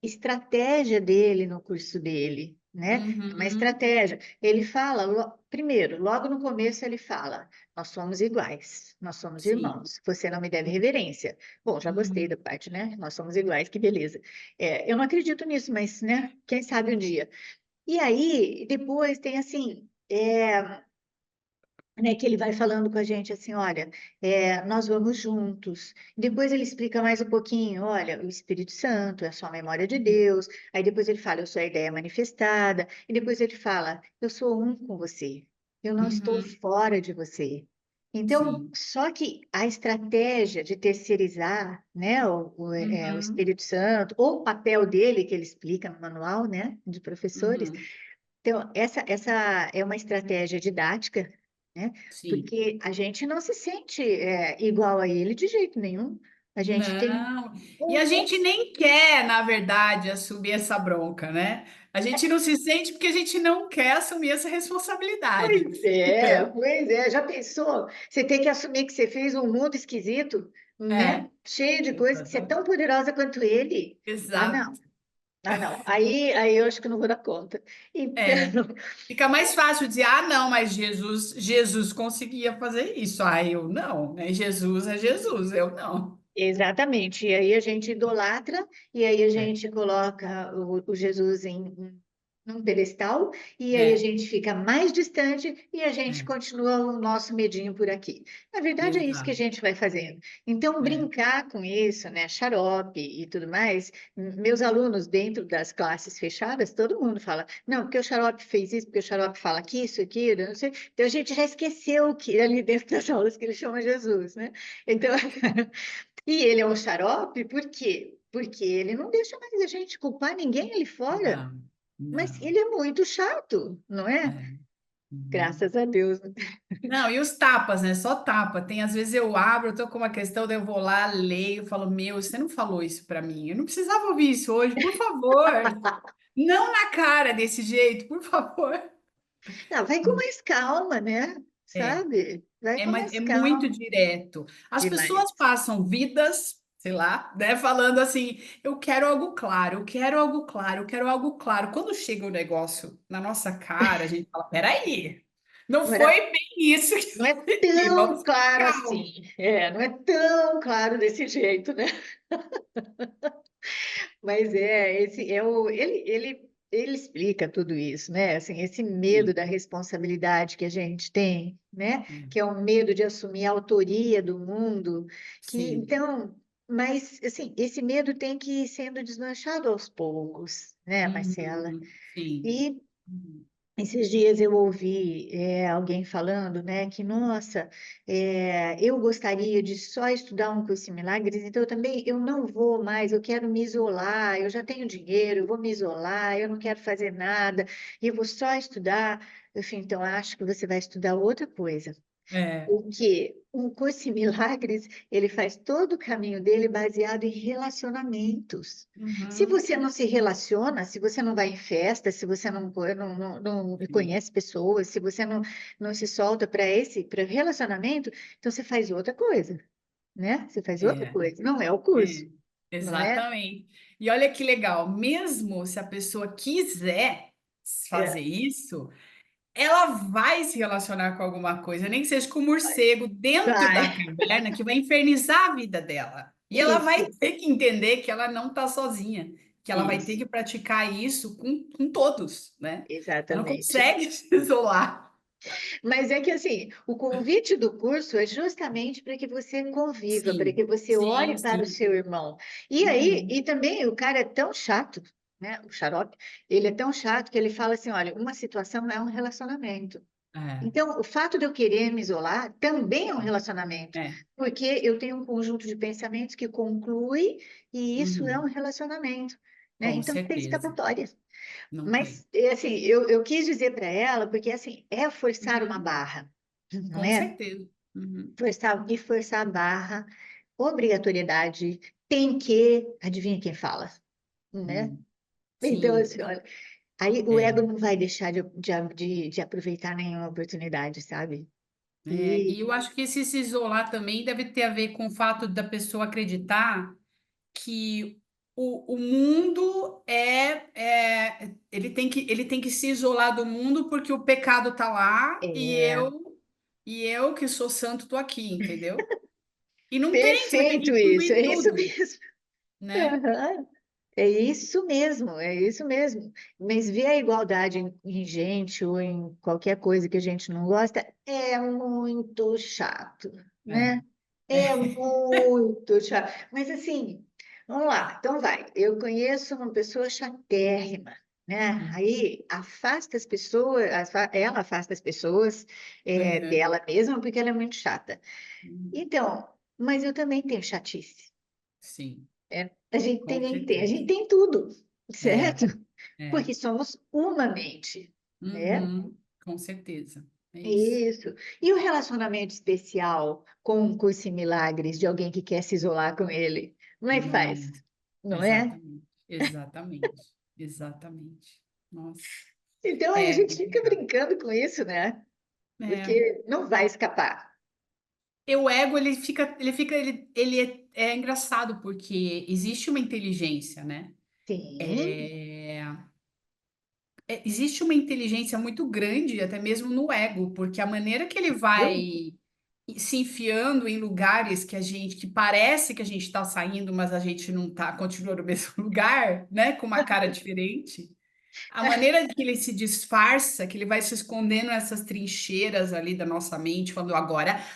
[SPEAKER 1] estratégia dele no curso dele, né? É uma
[SPEAKER 2] Uhum.
[SPEAKER 1] estratégia. Ele fala, primeiro, logo no começo ele fala, nós somos iguais, nós somos
[SPEAKER 2] Sim.
[SPEAKER 1] irmãos, você não me deve reverência. Bom, já gostei da
[SPEAKER 2] Uhum.
[SPEAKER 1] parte, né? Nós somos iguais, que beleza. Eu não acredito nisso, mas, né? Quem sabe um dia. E aí, depois tem assim, né, que ele vai falando com a gente assim, olha, nós vamos juntos. Depois ele explica mais um pouquinho, olha, o Espírito Santo é só a memória de Deus. Aí depois ele fala, eu sou a ideia manifestada. E depois ele fala, eu sou um com você. Eu não estou
[SPEAKER 2] Uhum.
[SPEAKER 1] fora de você. Então,
[SPEAKER 2] Sim.
[SPEAKER 1] só que a estratégia de terceirizar, né, o
[SPEAKER 2] Uhum.
[SPEAKER 1] Espírito Santo, ou o papel dele, que ele explica no manual, né, de professores,
[SPEAKER 2] Uhum.
[SPEAKER 1] então, essa é uma estratégia didática, né?
[SPEAKER 2] Sim.
[SPEAKER 1] Porque a gente não se sente igual a ele de jeito nenhum. A gente tem
[SPEAKER 2] Não. E a
[SPEAKER 1] um.
[SPEAKER 2] gente nem quer, na verdade, assumir essa bronca, né? A gente não se sente porque a gente não quer assumir essa responsabilidade.
[SPEAKER 1] Pois é. Já pensou? Você tem que assumir que você fez um mundo esquisito, né?
[SPEAKER 2] É,
[SPEAKER 1] Cheio de coisas, que você é tão
[SPEAKER 2] exatamente.
[SPEAKER 1] poderosa quanto ele. Ah, não.
[SPEAKER 2] Exato.
[SPEAKER 1] Ah, não. Aí eu acho que eu não vou dar conta. Então,
[SPEAKER 2] É. Fica mais fácil dizer, ah, não, mas Jesus conseguia fazer isso. Ah, eu não, né? Jesus é Jesus, eu não.
[SPEAKER 1] exatamente. E aí a gente idolatra, e aí a
[SPEAKER 2] É,
[SPEAKER 1] gente coloca o Jesus num pedestal, e aí a
[SPEAKER 2] é,
[SPEAKER 1] gente fica mais distante e a gente
[SPEAKER 2] é,
[SPEAKER 1] continua o nosso medinho por aqui. Na verdade, é isso que a
[SPEAKER 2] exato.
[SPEAKER 1] gente vai fazendo. Então,
[SPEAKER 2] É.
[SPEAKER 1] brincar com isso, né, xarope e tudo mais, meus alunos dentro das classes fechadas, todo mundo fala, não, porque o xarope fez isso, porque o xarope fala que isso, aquilo, não sei. Então, a gente já esqueceu que ali dentro das aulas que ele chama Jesus, né? Então, e ele é um xarope, por quê? Porque ele não deixa mais a gente culpar ninguém ali fora.
[SPEAKER 2] Não,
[SPEAKER 1] Mas
[SPEAKER 2] não.
[SPEAKER 1] ele é muito chato, não é?
[SPEAKER 2] É. Uhum.
[SPEAKER 1] Graças a Deus.
[SPEAKER 2] Não, e os tapas, né? Só tapa. Tem, às vezes eu abro, eu tô com uma questão, daí eu vou lá, leio, falo, meu, você não falou isso pra mim. Eu não precisava ouvir isso hoje, por favor. Não na cara desse jeito, por favor.
[SPEAKER 1] Não, vai com mais calma, né?
[SPEAKER 2] É,
[SPEAKER 1] Sabe? Vai com
[SPEAKER 2] é
[SPEAKER 1] mais
[SPEAKER 2] muito
[SPEAKER 1] calma.
[SPEAKER 2] direto. As pessoas
[SPEAKER 1] Demais.
[SPEAKER 2] passam vidas, sei lá, né, falando assim, eu quero algo claro, eu quero algo claro, eu quero algo claro. Quando chega o negócio na nossa cara, a gente fala, peraí, não
[SPEAKER 1] Não era,
[SPEAKER 2] foi bem isso que
[SPEAKER 1] não é
[SPEAKER 2] eu pedi,
[SPEAKER 1] tão
[SPEAKER 2] vamos com
[SPEAKER 1] claro
[SPEAKER 2] calma.
[SPEAKER 1] assim. É, não é tão claro desse jeito, né? Mas ele explica tudo isso, né? Assim, esse medo
[SPEAKER 2] Sim,
[SPEAKER 1] da responsabilidade que a gente tem, né?
[SPEAKER 2] é,
[SPEAKER 1] Que é o medo de assumir a autoria do mundo, que
[SPEAKER 2] sim.
[SPEAKER 1] então, mas assim, esse medo tem que ir sendo desmanchado aos poucos, né, Marcela?
[SPEAKER 2] Sim.
[SPEAKER 1] E
[SPEAKER 2] Uhum.
[SPEAKER 1] esses dias eu ouvi alguém falando, né, que, nossa, eu gostaria de só estudar um curso em milagres, então eu não vou mais, eu quero me isolar, eu já tenho dinheiro, eu vou me isolar, eu não quero fazer nada, e eu vou só estudar. Eu falei, então, acho que você vai estudar outra coisa.
[SPEAKER 2] É.
[SPEAKER 1] Porque um curso em milagres, ele faz todo o caminho dele baseado em relacionamentos. Se
[SPEAKER 2] Uhum.
[SPEAKER 1] você não se relaciona, se você não vai em festa, se você não
[SPEAKER 2] Sim.
[SPEAKER 1] conhece pessoas, se você não se solta para relacionamento, então você faz outra coisa, né? Você faz outra
[SPEAKER 2] É,
[SPEAKER 1] coisa, não é o curso,
[SPEAKER 2] é,
[SPEAKER 1] não é?
[SPEAKER 2] exatamente. E olha que legal, mesmo se a pessoa quiser fazer
[SPEAKER 1] É.
[SPEAKER 2] isso, ela vai se relacionar com alguma coisa, nem que seja com o morcego dentro da
[SPEAKER 1] Vai,
[SPEAKER 2] caverna, que vai infernizar a vida dela. E ela vai
[SPEAKER 1] isso,
[SPEAKER 2] ter que entender que ela não está sozinha, que ela vai ter
[SPEAKER 1] isso,
[SPEAKER 2] que praticar isso com todos, né? Ela não
[SPEAKER 1] exatamente.
[SPEAKER 2] consegue se isolar.
[SPEAKER 1] Mas é que assim, o convite do curso é justamente para que você conviva, para
[SPEAKER 2] Sim,
[SPEAKER 1] que você
[SPEAKER 2] sim,
[SPEAKER 1] olhe para o
[SPEAKER 2] sim.
[SPEAKER 1] seu irmão. E aí,
[SPEAKER 2] Uhum.
[SPEAKER 1] e também o cara é tão chato, né? O xarope, ele é tão chato que ele fala assim: olha, uma situação é um relacionamento.
[SPEAKER 2] É,
[SPEAKER 1] Então, o fato de eu querer me isolar também é um relacionamento,
[SPEAKER 2] é,
[SPEAKER 1] porque eu tenho um conjunto de pensamentos que conclui e isso é um
[SPEAKER 2] uhum.
[SPEAKER 1] relacionamento, né?
[SPEAKER 2] Com
[SPEAKER 1] Então, não tem
[SPEAKER 2] certeza.
[SPEAKER 1] escapatória.
[SPEAKER 2] Não tem.
[SPEAKER 1] Mas, assim, eu quis dizer para ela, porque, assim, é forçar uma
[SPEAKER 2] Uhum.
[SPEAKER 1] barra, não
[SPEAKER 2] Com
[SPEAKER 1] é?
[SPEAKER 2] certeza. Uhum.
[SPEAKER 1] Forçar a barra, obrigatoriedade, tem que, adivinha quem fala, né?
[SPEAKER 2] Uhum.
[SPEAKER 1] Então,
[SPEAKER 2] Sim,
[SPEAKER 1] assim, olha, aí o ego
[SPEAKER 2] é.
[SPEAKER 1] não vai deixar de aproveitar nenhuma oportunidade, sabe?
[SPEAKER 2] É,
[SPEAKER 1] E
[SPEAKER 2] e eu acho que esse se isolar também deve ter a ver com o fato da pessoa acreditar que o mundo ele tem que se isolar do mundo porque o pecado tá lá
[SPEAKER 1] é
[SPEAKER 2] e eu que sou santo tô aqui, entendeu? E não tem, você vai ter que
[SPEAKER 1] perfeito isso, é
[SPEAKER 2] incluir
[SPEAKER 1] isso
[SPEAKER 2] tudo,
[SPEAKER 1] mesmo.
[SPEAKER 2] né?
[SPEAKER 1] É isso mesmo, é isso mesmo. Mas ver a igualdade em gente ou em qualquer coisa que a gente não gosta é muito chato,
[SPEAKER 2] É,
[SPEAKER 1] né?
[SPEAKER 2] é.
[SPEAKER 1] É muito chato. Mas assim, vamos lá, então vai. Eu conheço uma pessoa chatérrima, né? Aí afasta as pessoas, ela afasta as pessoas
[SPEAKER 2] Uhum.
[SPEAKER 1] dela mesma porque ela é muito chata.
[SPEAKER 2] Uhum.
[SPEAKER 1] Então, mas eu também tenho chatice.
[SPEAKER 2] Sim,
[SPEAKER 1] A
[SPEAKER 2] com
[SPEAKER 1] gente tem, a
[SPEAKER 2] certeza.
[SPEAKER 1] gente tem tudo,
[SPEAKER 2] É,
[SPEAKER 1] certo?
[SPEAKER 2] é.
[SPEAKER 1] Porque somos uma mente, né?
[SPEAKER 2] Uhum. Com certeza. É isso.
[SPEAKER 1] Isso. E o relacionamento especial com um curso em milagres de alguém que quer se isolar com ele? Como é que faz?
[SPEAKER 2] Não,
[SPEAKER 1] Não é?
[SPEAKER 2] exatamente, exatamente, exatamente. Nossa,
[SPEAKER 1] Então aí a
[SPEAKER 2] é
[SPEAKER 1] gente fica
[SPEAKER 2] complicado.
[SPEAKER 1] brincando com isso, né?
[SPEAKER 2] É.
[SPEAKER 1] Porque não vai escapar.
[SPEAKER 2] E o ego, ele é engraçado porque existe uma inteligência, né?
[SPEAKER 1] Sim,
[SPEAKER 2] É, existe uma inteligência muito grande, até mesmo no ego, porque a maneira que ele
[SPEAKER 1] viu?
[SPEAKER 2] vai se enfiando em lugares que parece que a gente está saindo, mas a gente não está, continua no mesmo lugar, né? Com uma cara diferente. A maneira que ele se disfarça, que ele vai se escondendo nessas trincheiras ali da nossa mente, falando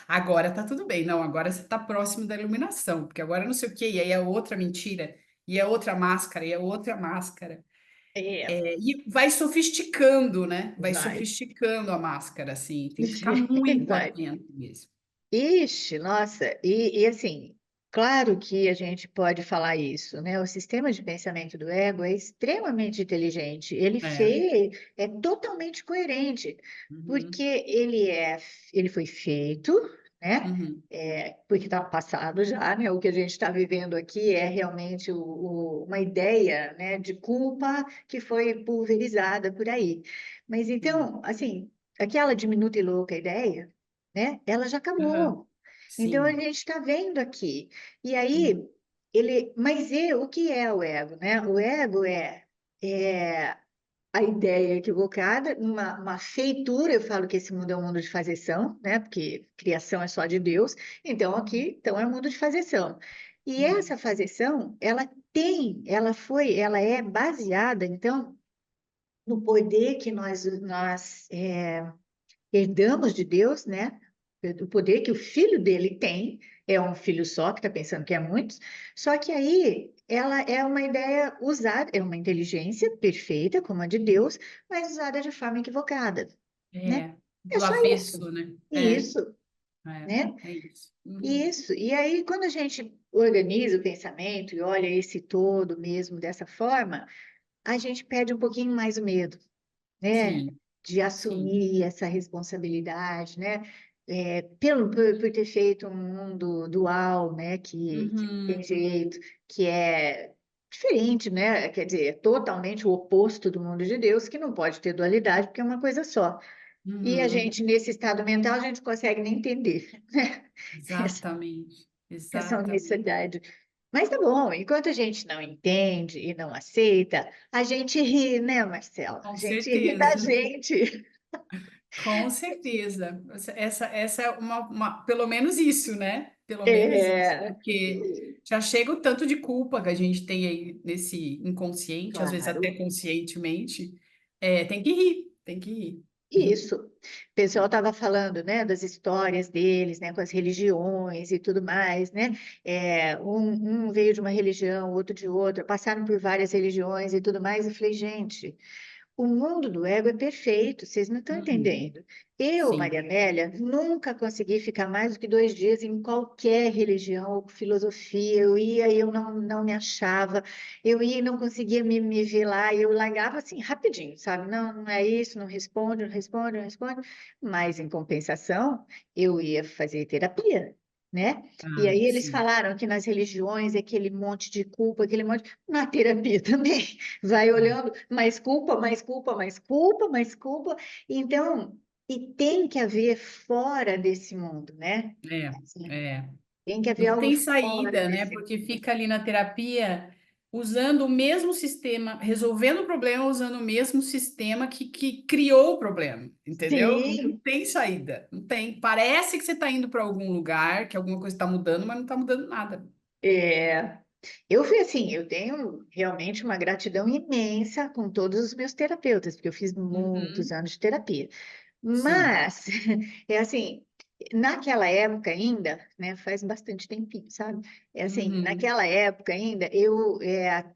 [SPEAKER 2] agora tá tudo bem, não, agora você tá próximo da iluminação, porque agora não sei o quê, e aí é outra mentira, e é outra máscara, e é outra máscara.
[SPEAKER 1] É,
[SPEAKER 2] E vai sofisticando, né? Vai
[SPEAKER 1] vai.
[SPEAKER 2] sofisticando a máscara, assim, tem que ficar muito
[SPEAKER 1] Vai.
[SPEAKER 2] atento mesmo.
[SPEAKER 1] Ixi, nossa, e assim. claro que a gente pode falar isso, né? O sistema de pensamento do ego é extremamente inteligente.
[SPEAKER 2] É.
[SPEAKER 1] É totalmente coerente,
[SPEAKER 2] Uhum,
[SPEAKER 1] porque ele foi feito, né?
[SPEAKER 2] uhum,
[SPEAKER 1] Porque está passado já, né? O que a gente está vivendo aqui é realmente uma ideia, né, de culpa que foi pulverizada por aí. Mas
[SPEAKER 2] sim.
[SPEAKER 1] então, assim, aquela diminuta e louca ideia, né? Ela já
[SPEAKER 2] Aham,
[SPEAKER 1] acabou. Então a
[SPEAKER 2] sim.
[SPEAKER 1] gente está vendo aqui. E
[SPEAKER 2] Uhum,
[SPEAKER 1] aí, o que é o ego, né? O ego é a ideia equivocada, uma feitura. Eu falo que esse mundo é um mundo de fazeção, né? Porque criação é só de Deus. Então aqui, então é um mundo de fazeção. E
[SPEAKER 2] uhum,
[SPEAKER 1] essa fazeção, ela é baseada, então, no poder que nós herdamos de Deus, né? O poder que o filho dele tem, é um filho só, que está pensando que é muitos, só que aí ela é uma ideia usada, é uma inteligência perfeita, como a de Deus, mas usada de forma equivocada, né? É
[SPEAKER 2] do
[SPEAKER 1] só isso.
[SPEAKER 2] avesso, né?
[SPEAKER 1] Isso,
[SPEAKER 2] É,
[SPEAKER 1] né?
[SPEAKER 2] é isso. Uhum,
[SPEAKER 1] Isso. E aí, quando a gente organiza o pensamento e olha esse todo mesmo dessa forma, a gente perde um pouquinho mais o medo, né,
[SPEAKER 2] sim,
[SPEAKER 1] de
[SPEAKER 2] sim.
[SPEAKER 1] assumir essa responsabilidade, né, por ter feito um mundo dual, né, que tem
[SPEAKER 2] Uhum,
[SPEAKER 1] jeito, que é diferente, né, quer dizer, é totalmente o oposto do mundo de Deus, que não pode ter dualidade, porque é uma coisa só. E a
[SPEAKER 2] uhum,
[SPEAKER 1] gente, nesse estado mental, a gente não consegue nem entender, né, essa,
[SPEAKER 2] exatamente,
[SPEAKER 1] essa
[SPEAKER 2] exatamente.
[SPEAKER 1] unicidade. Mas tá bom, enquanto a gente não entende e não aceita, a gente ri, né, Marcela? A
[SPEAKER 2] Com
[SPEAKER 1] gente ri da
[SPEAKER 2] certeza.
[SPEAKER 1] gente.
[SPEAKER 2] Com certeza. Essa é pelo menos isso, né? Pelo menos isso,
[SPEAKER 1] É,
[SPEAKER 2] porque já chega o tanto de culpa que a gente tem aí nesse inconsciente, às vezes até
[SPEAKER 1] claro.
[SPEAKER 2] conscientemente. Tem que rir, tem que rir.
[SPEAKER 1] Isso. O pessoal estava falando, né, das histórias deles, né, com as religiões e tudo mais, né? Um veio de uma religião, outro de outra, passaram por várias religiões e tudo mais. E falei, gente, o mundo do ego é perfeito, vocês não estão
[SPEAKER 2] Uhum,
[SPEAKER 1] entendendo. Eu,
[SPEAKER 2] sim.
[SPEAKER 1] Maria Amélia, nunca consegui ficar mais do que 2 dias em qualquer religião ou filosofia. Eu ia e eu não me achava, eu ia e não conseguia me ver lá, e eu largava assim, rapidinho, sabe? Não, não é isso, não responde, não responde, não responde. Mas, em compensação, eu ia fazer terapia. Né? E
[SPEAKER 2] Ah,
[SPEAKER 1] aí eles
[SPEAKER 2] sim.
[SPEAKER 1] falaram que nas religiões é aquele monte de culpa, aquele monte. Na terapia também. Vai olhando, mais culpa, mais culpa, mais culpa, mais culpa. Então, e tem que haver fora desse mundo, né?
[SPEAKER 2] É,
[SPEAKER 1] Assim,
[SPEAKER 2] é.
[SPEAKER 1] tem que haver
[SPEAKER 2] Não
[SPEAKER 1] algo
[SPEAKER 2] tem
[SPEAKER 1] fora
[SPEAKER 2] saída, né?
[SPEAKER 1] desse
[SPEAKER 2] Porque
[SPEAKER 1] mundo.
[SPEAKER 2] fica ali na terapia usando o mesmo sistema, resolvendo o problema usando o mesmo sistema que criou o problema, entendeu? Não
[SPEAKER 1] Sim,
[SPEAKER 2] tem saída, não tem. Parece que você está indo para algum lugar, que alguma coisa está mudando, mas não está mudando nada.
[SPEAKER 1] é, eu fui assim, eu tenho realmente uma gratidão imensa com todos os meus terapeutas, porque eu fiz muitos
[SPEAKER 2] Uhum,
[SPEAKER 1] anos de terapia.
[SPEAKER 2] sim.
[SPEAKER 1] Mas, é assim, naquela época ainda, né, faz bastante tempinho, sabe? É assim,
[SPEAKER 2] Uhum,
[SPEAKER 1] naquela época ainda,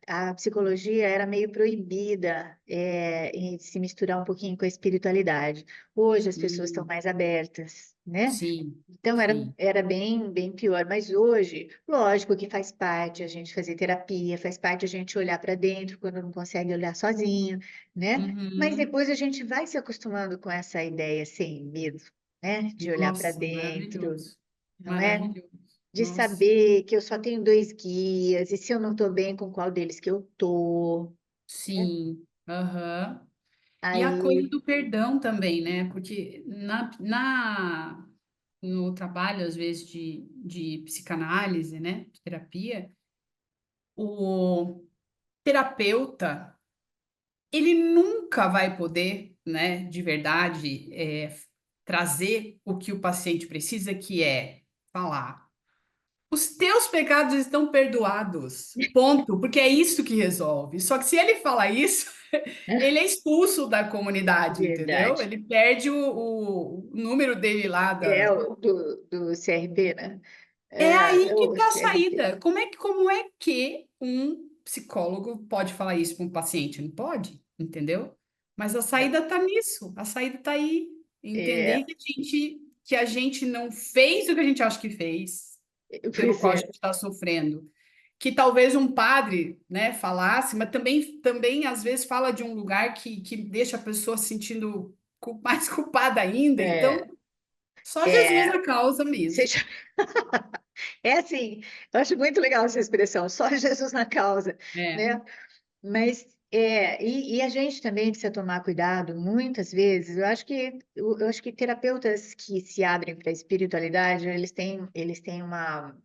[SPEAKER 1] a psicologia era meio proibida, em se misturar um pouquinho com a espiritualidade. Hoje as pessoas estão
[SPEAKER 2] uhum,
[SPEAKER 1] mais abertas, né?
[SPEAKER 2] sim,
[SPEAKER 1] Então
[SPEAKER 2] sim.
[SPEAKER 1] era bem, bem pior, mas hoje, lógico que faz parte a gente fazer terapia, faz parte a gente olhar para dentro quando não consegue olhar sozinho, né? Mas
[SPEAKER 2] Uhum.
[SPEAKER 1] depois a gente vai se acostumando com essa ideia sem medo, né? De olhar para
[SPEAKER 2] Nossa,
[SPEAKER 1] dentro,
[SPEAKER 2] maravilhoso.
[SPEAKER 1] não é?
[SPEAKER 2] Maravilhoso.
[SPEAKER 1] De
[SPEAKER 2] Nossa,
[SPEAKER 1] saber que eu só tenho dois guias, e se eu não estou bem, com qual deles que eu tô, né?
[SPEAKER 2] sim. Aham. E a coisa
[SPEAKER 1] Aí,
[SPEAKER 2] do perdão também, né? Porque no trabalho, às vezes, de psicanálise, né? De terapia, o terapeuta, ele nunca vai poder, né, de verdade, trazer o que o paciente precisa, que é falar. Os teus pecados estão perdoados. Ponto. Porque é isso que resolve. Só que se ele falar isso, ele é expulso da comunidade, entendeu?
[SPEAKER 1] verdade.
[SPEAKER 2] Ele perde o número dele lá
[SPEAKER 1] É
[SPEAKER 2] da.
[SPEAKER 1] o do CRB, né?
[SPEAKER 2] É aí
[SPEAKER 1] É
[SPEAKER 2] que
[SPEAKER 1] o
[SPEAKER 2] tá a
[SPEAKER 1] CRP.
[SPEAKER 2] saída. Como é que um psicólogo pode falar isso para um paciente? Não pode, entendeu? Mas a saída tá nisso. A saída tá aí.
[SPEAKER 1] É,
[SPEAKER 2] Entender que a gente não fez o que a gente acha que fez. pelo
[SPEAKER 1] Pois
[SPEAKER 2] qual a
[SPEAKER 1] é,
[SPEAKER 2] gente está sofrendo. Que talvez um padre, né, falasse, mas também às vezes fala de um lugar que deixa a pessoa se sentindo mais culpada ainda. Então,
[SPEAKER 1] é,
[SPEAKER 2] só Jesus
[SPEAKER 1] é,
[SPEAKER 2] na causa mesmo.
[SPEAKER 1] seja, é assim, eu acho muito legal essa expressão, só Jesus na causa,
[SPEAKER 2] É.
[SPEAKER 1] né? Mas e a gente também precisa tomar cuidado, muitas vezes. Eu acho que terapeutas que se abrem para a espiritualidade, eles têm uma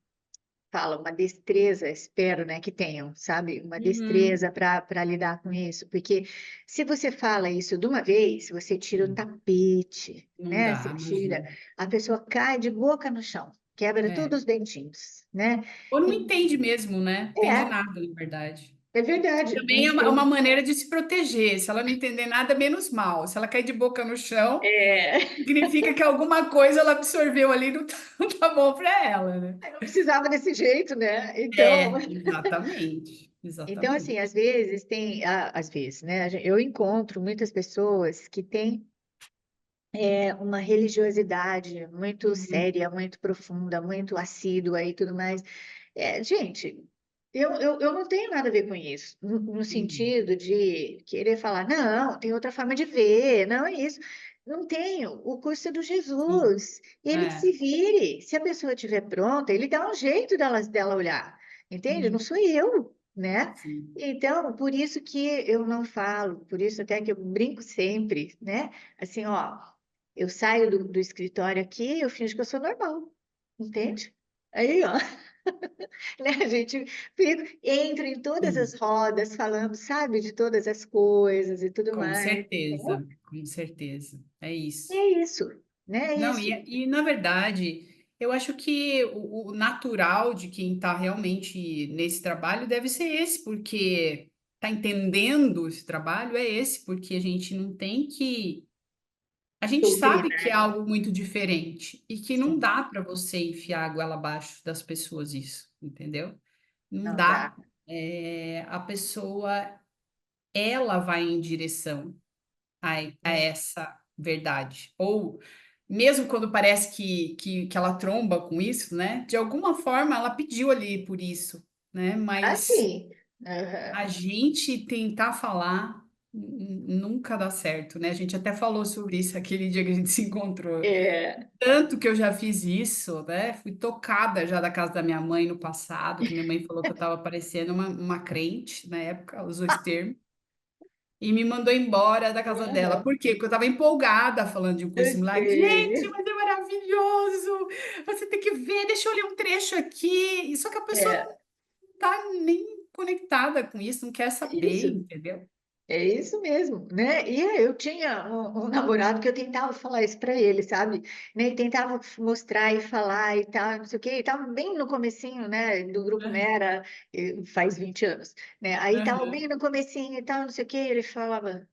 [SPEAKER 1] destreza, espero, né, que tenham, sabe? Uma
[SPEAKER 2] Uhum.
[SPEAKER 1] destreza para lidar com isso, porque se você fala isso de uma vez, você tira o tapete,
[SPEAKER 2] Não
[SPEAKER 1] né? Você
[SPEAKER 2] dá,
[SPEAKER 1] tira,
[SPEAKER 2] imagina.
[SPEAKER 1] a pessoa cai de boca no chão, quebra
[SPEAKER 2] É.
[SPEAKER 1] todos os dentinhos, né?
[SPEAKER 2] Ou não
[SPEAKER 1] E,
[SPEAKER 2] entende mesmo, né? Entende
[SPEAKER 1] é,
[SPEAKER 2] nada, na verdade.
[SPEAKER 1] é
[SPEAKER 2] E
[SPEAKER 1] verdade, não
[SPEAKER 2] também é uma
[SPEAKER 1] entende.
[SPEAKER 2] maneira de se proteger. Se ela não entender nada, menos mal. Se ela cair de boca no chão,
[SPEAKER 1] É,
[SPEAKER 2] significa que alguma coisa ela absorveu ali e não tá, não tá bom para ela, né?
[SPEAKER 1] não precisava desse jeito, né? Então,
[SPEAKER 2] É, exatamente.
[SPEAKER 1] então
[SPEAKER 2] Exatamente.
[SPEAKER 1] assim, às vezes, né? Eu encontro muitas pessoas que têm uma religiosidade muito
[SPEAKER 2] Uhum,
[SPEAKER 1] séria, muito profunda, muito assídua e tudo mais. Gente, eu não tenho nada a ver com isso, no
[SPEAKER 2] uhum,
[SPEAKER 1] sentido de querer falar, não, tem outra forma de ver, não é isso. Não tenho. O curso é do
[SPEAKER 2] sim.
[SPEAKER 1] Jesus. Ele que
[SPEAKER 2] É,
[SPEAKER 1] se vire. Se a pessoa estiver pronta, ele dá um jeito dela olhar. Entende? Não
[SPEAKER 2] uhum,
[SPEAKER 1] sou eu, né?
[SPEAKER 2] sim.
[SPEAKER 1] Então, por isso que eu não falo, por isso até que eu brinco sempre, né? Assim, ó, eu saio do escritório aqui, eu finjo que eu sou normal, entende? Aí, ó, né, a gente entra em todas as
[SPEAKER 2] Sim,
[SPEAKER 1] rodas, falando, sabe, de todas as coisas e tudo
[SPEAKER 2] com
[SPEAKER 1] mais, entendeu?
[SPEAKER 2] certeza, com certeza. É
[SPEAKER 1] E
[SPEAKER 2] isso.
[SPEAKER 1] é isso, né? É
[SPEAKER 2] Não,
[SPEAKER 1] isso.
[SPEAKER 2] na verdade, eu acho que o natural de quem está realmente nesse trabalho deve ser esse, porque está entendendo esse trabalho é esse, porque a gente não tem que. A gente sabe que é
[SPEAKER 1] Doutrinar, né?
[SPEAKER 2] algo muito diferente e que não
[SPEAKER 1] Sim,
[SPEAKER 2] dá para você enfiar a goela abaixo das pessoas isso, entendeu? Não
[SPEAKER 1] não dá.
[SPEAKER 2] dá. A pessoa, ela vai em direção a
[SPEAKER 1] Hum.
[SPEAKER 2] essa verdade. Ou mesmo quando parece que ela tromba com isso, né? De alguma forma ela pediu ali por isso, né? Mas
[SPEAKER 1] Assim, aham,
[SPEAKER 2] a gente tentar falar nunca dá certo, né? A gente até falou sobre isso aquele dia que a gente se encontrou.
[SPEAKER 1] é,
[SPEAKER 2] Tanto que eu já fiz isso, né? Fui tocada já da casa da minha mãe no passado, que minha mãe falou que eu estava parecendo uma crente, na época, usou esse termo. E me mandou embora da casa dela.
[SPEAKER 1] aham,
[SPEAKER 2] Por quê? Porque eu estava empolgada falando de um curso
[SPEAKER 1] eu
[SPEAKER 2] similar. Gente,
[SPEAKER 1] sei.
[SPEAKER 2] mas é maravilhoso! Você tem que ver, deixa eu ler um trecho aqui. E só que a pessoa
[SPEAKER 1] É,
[SPEAKER 2] não está nem conectada com isso, não quer
[SPEAKER 1] é
[SPEAKER 2] saber,
[SPEAKER 1] isso.
[SPEAKER 2] entendeu?
[SPEAKER 1] É isso mesmo, né? E eu tinha um namorado que eu tentava falar isso para ele, sabe? Né? E tentava mostrar e falar e tal, não sei o quê. E tava bem no comecinho, né, do Grupo
[SPEAKER 2] Aham,
[SPEAKER 1] Mera, faz 20 anos, né? Aí tava
[SPEAKER 2] aham.
[SPEAKER 1] bem no comecinho e tal, não sei o quê. Ele falava,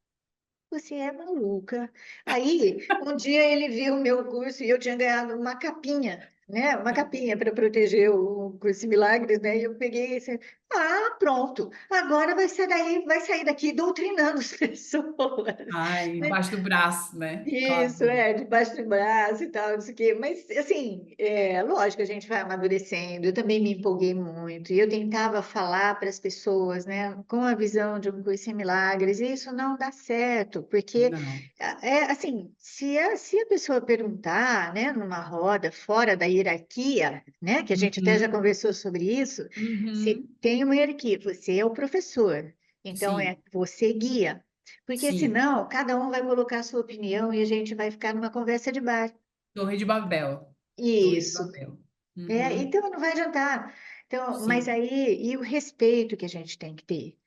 [SPEAKER 1] você é maluca. Aí, um dia ele viu o meu curso e eu tinha ganhado uma capinha, né? Uma capinha para proteger o curso de milagres, né? E eu peguei esse, pronto. Agora vai sair daqui doutrinando as pessoas.
[SPEAKER 2] Ai, embaixo do braço, né?
[SPEAKER 1] Isso,
[SPEAKER 2] Claro.
[SPEAKER 1] debaixo do braço e tal, não sei o quê. Mas, assim, lógico, a gente vai amadurecendo. Eu também me empolguei muito. E eu tentava falar para as pessoas, né, com a visão de um curso em milagres, e isso não dá certo, porque,
[SPEAKER 2] Não.
[SPEAKER 1] assim, se a pessoa perguntar, né, numa roda, fora da hierarquia, né, que a gente até já
[SPEAKER 2] Uhum,
[SPEAKER 1] conversou sobre isso, se
[SPEAKER 2] uhum.
[SPEAKER 1] tem uma hierarquia, você é o professor, então
[SPEAKER 2] Sim,
[SPEAKER 1] você guia. Porque
[SPEAKER 2] sim.
[SPEAKER 1] senão, cada um vai colocar a sua opinião e a gente vai ficar numa conversa de bar.
[SPEAKER 2] Torre de Babel. Torre de
[SPEAKER 1] Isso.
[SPEAKER 2] Babel. Uhum,
[SPEAKER 1] Então, não vai adiantar. Então, mas
[SPEAKER 2] sim.
[SPEAKER 1] aí, e o respeito que a gente tem que ter?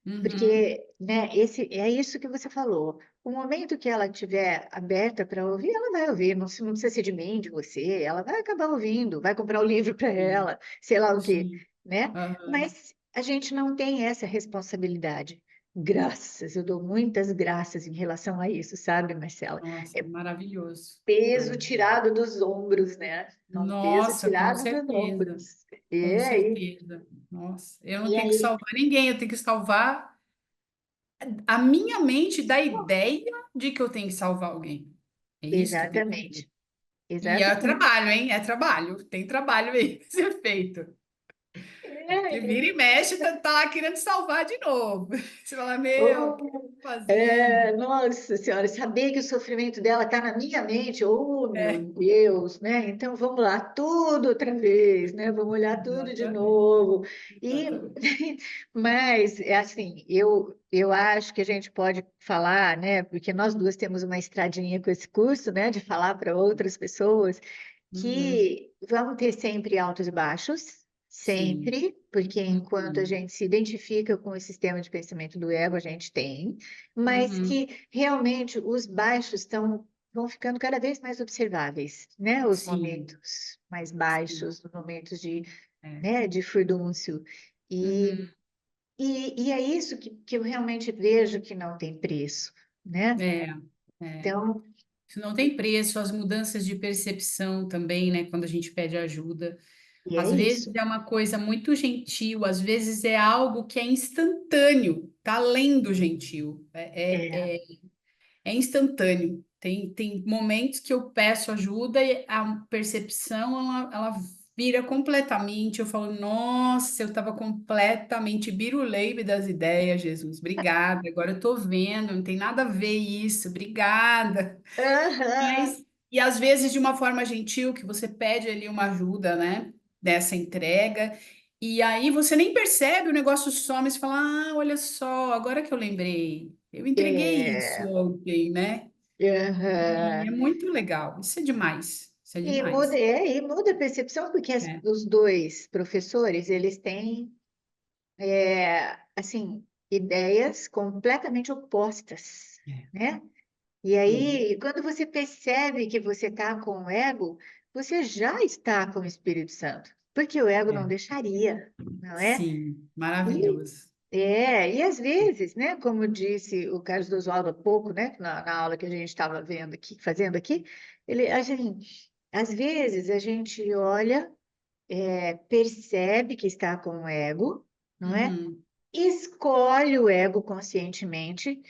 [SPEAKER 2] Uhum.
[SPEAKER 1] Porque, né, é isso que você falou. O momento que ela estiver aberta para ouvir, ela vai ouvir. Não precisa ser de mim, de você. Ela vai acabar ouvindo, vai comprar o livro para
[SPEAKER 2] Sim,
[SPEAKER 1] ela, sei lá o quê,
[SPEAKER 2] sim.
[SPEAKER 1] né?
[SPEAKER 2] Aham.
[SPEAKER 1] Mas a gente não tem essa responsabilidade. Graças, eu dou muitas graças em relação a isso, sabe, Marcela?
[SPEAKER 2] Nossa,
[SPEAKER 1] É
[SPEAKER 2] maravilhoso.
[SPEAKER 1] peso
[SPEAKER 2] Maravilhoso.
[SPEAKER 1] tirado dos ombros, né? É um peso
[SPEAKER 2] Nossa, com
[SPEAKER 1] tirado dos
[SPEAKER 2] certeza.
[SPEAKER 1] ombros.
[SPEAKER 2] Com
[SPEAKER 1] E
[SPEAKER 2] certeza. Nossa, eu não
[SPEAKER 1] e
[SPEAKER 2] tenho que
[SPEAKER 1] aí,
[SPEAKER 2] salvar ninguém, eu tenho que salvar a minha mente da ideia de que eu tenho que salvar alguém. É isso que eu tenho que
[SPEAKER 1] exatamente.
[SPEAKER 2] fazer. E é
[SPEAKER 1] exatamente.
[SPEAKER 2] trabalho, hein? É trabalho. Tem trabalho aí a ser feito. Que vira e mexe, tá lá querendo salvar de novo. Você fala, meu, o que eu tô fazendo?
[SPEAKER 1] Nossa Senhora, saber que o sofrimento dela está na minha mente, oh meu
[SPEAKER 2] É,
[SPEAKER 1] Deus, né? Então vamos lá, tudo outra vez, né? Vamos olhar tudo de
[SPEAKER 2] exatamente,
[SPEAKER 1] novo. E,
[SPEAKER 2] exatamente.
[SPEAKER 1] mas, é assim, eu acho que a gente pode falar, né? Porque nós duas temos uma estradinha com esse curso, né? De falar para outras pessoas
[SPEAKER 2] Uhum.
[SPEAKER 1] que vão ter sempre altos e baixos,
[SPEAKER 2] Sim.
[SPEAKER 1] sempre, porque enquanto a
[SPEAKER 2] Uhum.
[SPEAKER 1] gente se identifica com o sistema de pensamento do ego, a gente tem, mas
[SPEAKER 2] Uhum.
[SPEAKER 1] que realmente os baixos vão ficando cada vez mais observáveis, né? Os
[SPEAKER 2] Sim,
[SPEAKER 1] momentos mais
[SPEAKER 2] sim.
[SPEAKER 1] baixos, os momentos de,
[SPEAKER 2] É.
[SPEAKER 1] né, de furdúncio. E,
[SPEAKER 2] Uhum.
[SPEAKER 1] e é isso que eu realmente vejo que não tem preço, né?
[SPEAKER 2] É, é.
[SPEAKER 1] Então,
[SPEAKER 2] Isso não tem preço, as mudanças de percepção também, né? Quando a gente pede ajuda.
[SPEAKER 1] e é
[SPEAKER 2] Às vezes
[SPEAKER 1] isso.
[SPEAKER 2] é uma coisa muito gentil, às vezes é algo que é instantâneo, tá além do gentil.
[SPEAKER 1] É.
[SPEAKER 2] É instantâneo. Tem momentos que eu peço ajuda e a percepção ela vira completamente. Eu falo, nossa, eu estava completamente biruleibe das ideias, Jesus. Obrigada. Agora eu tô vendo, não tem nada a ver isso. Obrigada.
[SPEAKER 1] Aham.
[SPEAKER 2] E às vezes de uma forma gentil, que você pede ali uma ajuda, né? Dessa entrega. E aí você nem percebe, o negócio some e você fala: Ah, olha só, agora que eu lembrei, eu entreguei isso
[SPEAKER 1] É.
[SPEAKER 2] ontem, né? E é
[SPEAKER 1] Aham.
[SPEAKER 2] muito legal. Isso é demais. Isso é
[SPEAKER 1] E
[SPEAKER 2] demais.
[SPEAKER 1] muda a percepção, porque
[SPEAKER 2] É,
[SPEAKER 1] os dois professores, eles têm, assim, ideias completamente opostas,
[SPEAKER 2] é,
[SPEAKER 1] né? E
[SPEAKER 2] sim,
[SPEAKER 1] aí, quando você percebe que você está com o ego, você já está com o Espírito Santo, porque o ego não
[SPEAKER 2] é.
[SPEAKER 1] deixaria, não é?
[SPEAKER 2] Sim,
[SPEAKER 1] E,
[SPEAKER 2] maravilhoso.
[SPEAKER 1] e às vezes, né, como disse o Carlos do Oswaldo há pouco, né, na aula que a gente estava vendo aqui, fazendo aqui, às vezes a gente olha, percebe que está com o ego, não é?
[SPEAKER 2] Uhum.
[SPEAKER 1] Escolhe o ego conscientemente.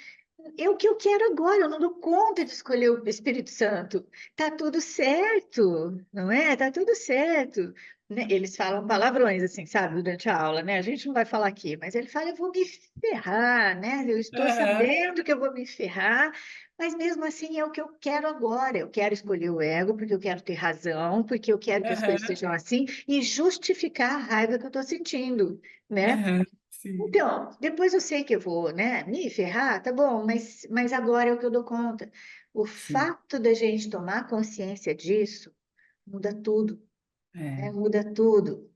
[SPEAKER 1] É o que eu quero agora, eu não dou conta de escolher o Espírito Santo. Tá tudo certo, não é? Tá tudo certo. Né? Eles falam palavrões assim, sabe, durante a aula, né? A gente não vai falar aqui, mas ele fala, eu vou me ferrar, né? Eu estou
[SPEAKER 2] Aham,
[SPEAKER 1] sabendo que eu vou me ferrar, mas mesmo assim é o que eu quero agora. Eu quero escolher o ego porque eu quero ter razão, porque eu quero que as coisas
[SPEAKER 2] aham,
[SPEAKER 1] sejam assim e justificar a raiva que eu estou sentindo, né?
[SPEAKER 2] aham, sim,
[SPEAKER 1] Então, depois eu sei que eu vou, né, me ferrar, tá bom, mas agora é o que eu dou conta. O
[SPEAKER 2] sim,
[SPEAKER 1] fato da gente tomar consciência disso muda tudo,
[SPEAKER 2] é,
[SPEAKER 1] né? Muda tudo,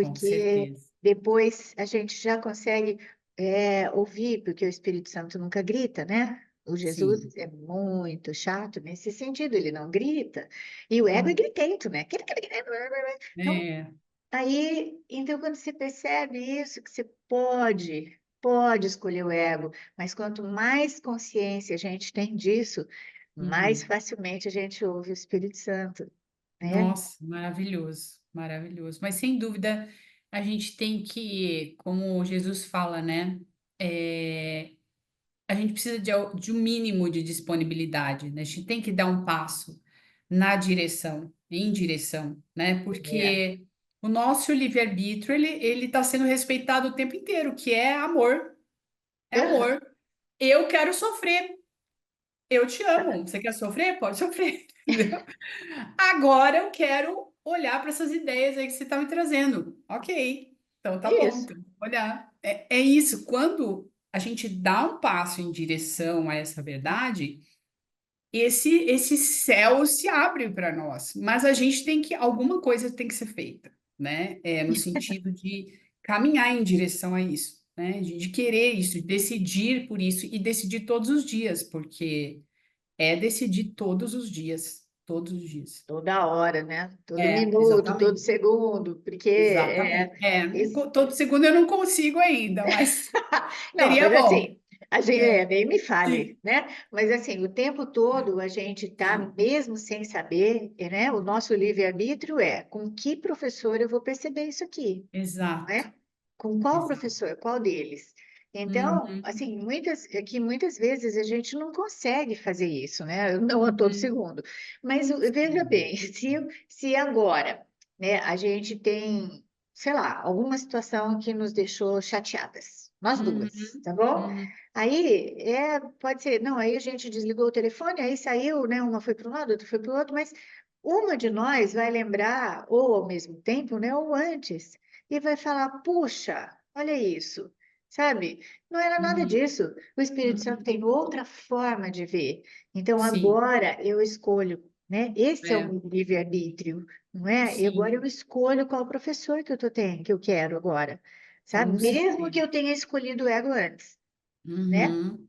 [SPEAKER 2] com
[SPEAKER 1] porque
[SPEAKER 2] certeza.
[SPEAKER 1] depois a gente já consegue ouvir, porque o Espírito Santo nunca grita, né? O Jesus
[SPEAKER 2] Sim.
[SPEAKER 1] é muito chato nesse sentido, ele não grita. E o ego é
[SPEAKER 2] Hum.
[SPEAKER 1] gritento, né? Então,
[SPEAKER 2] É,
[SPEAKER 1] aí, então, quando você percebe isso, que você pode escolher o ego, mas quanto mais consciência a gente tem disso, mais
[SPEAKER 2] uhum.
[SPEAKER 1] facilmente a gente ouve o Espírito Santo, né?
[SPEAKER 2] Nossa, maravilhoso, maravilhoso. Mas sem dúvida, a gente tem que, como Jesus fala, né? É, a gente precisa de um mínimo de disponibilidade, né? A gente tem que dar um passo na direção, em direção, né?
[SPEAKER 1] É.
[SPEAKER 2] Porque o nosso livre-arbítrio, ele está sendo respeitado o tempo inteiro, que é amor, é
[SPEAKER 1] Aham.
[SPEAKER 2] amor. Eu quero sofrer, eu te amo. Você quer sofrer? Pode sofrer. Entendeu? Agora eu quero olhar para essas ideias aí que você está me trazendo. Ok, então tá bom,
[SPEAKER 1] Isso.
[SPEAKER 2] então, vou olhar. É isso, quando a gente dá um passo em direção a essa verdade, esse céu se abre para nós, mas a gente tem que, alguma coisa tem que ser feita, né? No sentido de caminhar em direção a isso, né? De querer isso, de decidir por isso e decidir todos os dias, porque é decidir todos os dias.
[SPEAKER 1] Toda hora, né? Todo minuto, todo
[SPEAKER 2] Exatamente.
[SPEAKER 1] segundo, porque
[SPEAKER 2] Exatamente. Todo segundo eu não consigo ainda, mas
[SPEAKER 1] Não,
[SPEAKER 2] seria
[SPEAKER 1] mas
[SPEAKER 2] bom.
[SPEAKER 1] assim, a gente,
[SPEAKER 2] É,
[SPEAKER 1] nem me fale,
[SPEAKER 2] sim,
[SPEAKER 1] né? Mas assim, o tempo todo a gente tá,
[SPEAKER 2] sim,
[SPEAKER 1] mesmo sem saber, né? O nosso livre-arbítrio é com que professor eu vou perceber isso aqui, não
[SPEAKER 2] exato,
[SPEAKER 1] é? Com qual
[SPEAKER 2] exato.
[SPEAKER 1] professor? Qual deles? Então,
[SPEAKER 2] Uhum.
[SPEAKER 1] assim, muitas vezes a gente não consegue fazer isso, né? Não a todo
[SPEAKER 2] Uhum.
[SPEAKER 1] segundo. Mas veja
[SPEAKER 2] Sim.
[SPEAKER 1] bem, se agora, né, a gente tem, sei lá, alguma situação que nos deixou chateadas, nós duas,
[SPEAKER 2] Uhum.
[SPEAKER 1] tá bom?
[SPEAKER 2] Uhum.
[SPEAKER 1] Aí pode ser, não, aí a gente desligou o telefone, aí saiu, né? Uma foi para um lado, outra foi para o outro, mas uma de nós vai lembrar, ou ao mesmo tempo, né, ou antes, e vai falar: puxa, olha isso, sabe? Não era nada
[SPEAKER 2] Uhum.
[SPEAKER 1] disso. O Espírito Santo
[SPEAKER 2] Uhum.
[SPEAKER 1] tem outra forma de ver. Então,
[SPEAKER 2] Sim,
[SPEAKER 1] agora eu escolho, né? Esse é o
[SPEAKER 2] é,
[SPEAKER 1] meu livre-arbítrio, não é? E agora
[SPEAKER 2] sim,
[SPEAKER 1] eu escolho qual professor que que eu quero agora, sabe?
[SPEAKER 2] com
[SPEAKER 1] Mesmo que
[SPEAKER 2] certeza.
[SPEAKER 1] eu tenha escolhido o ego antes, né?
[SPEAKER 2] Uhum.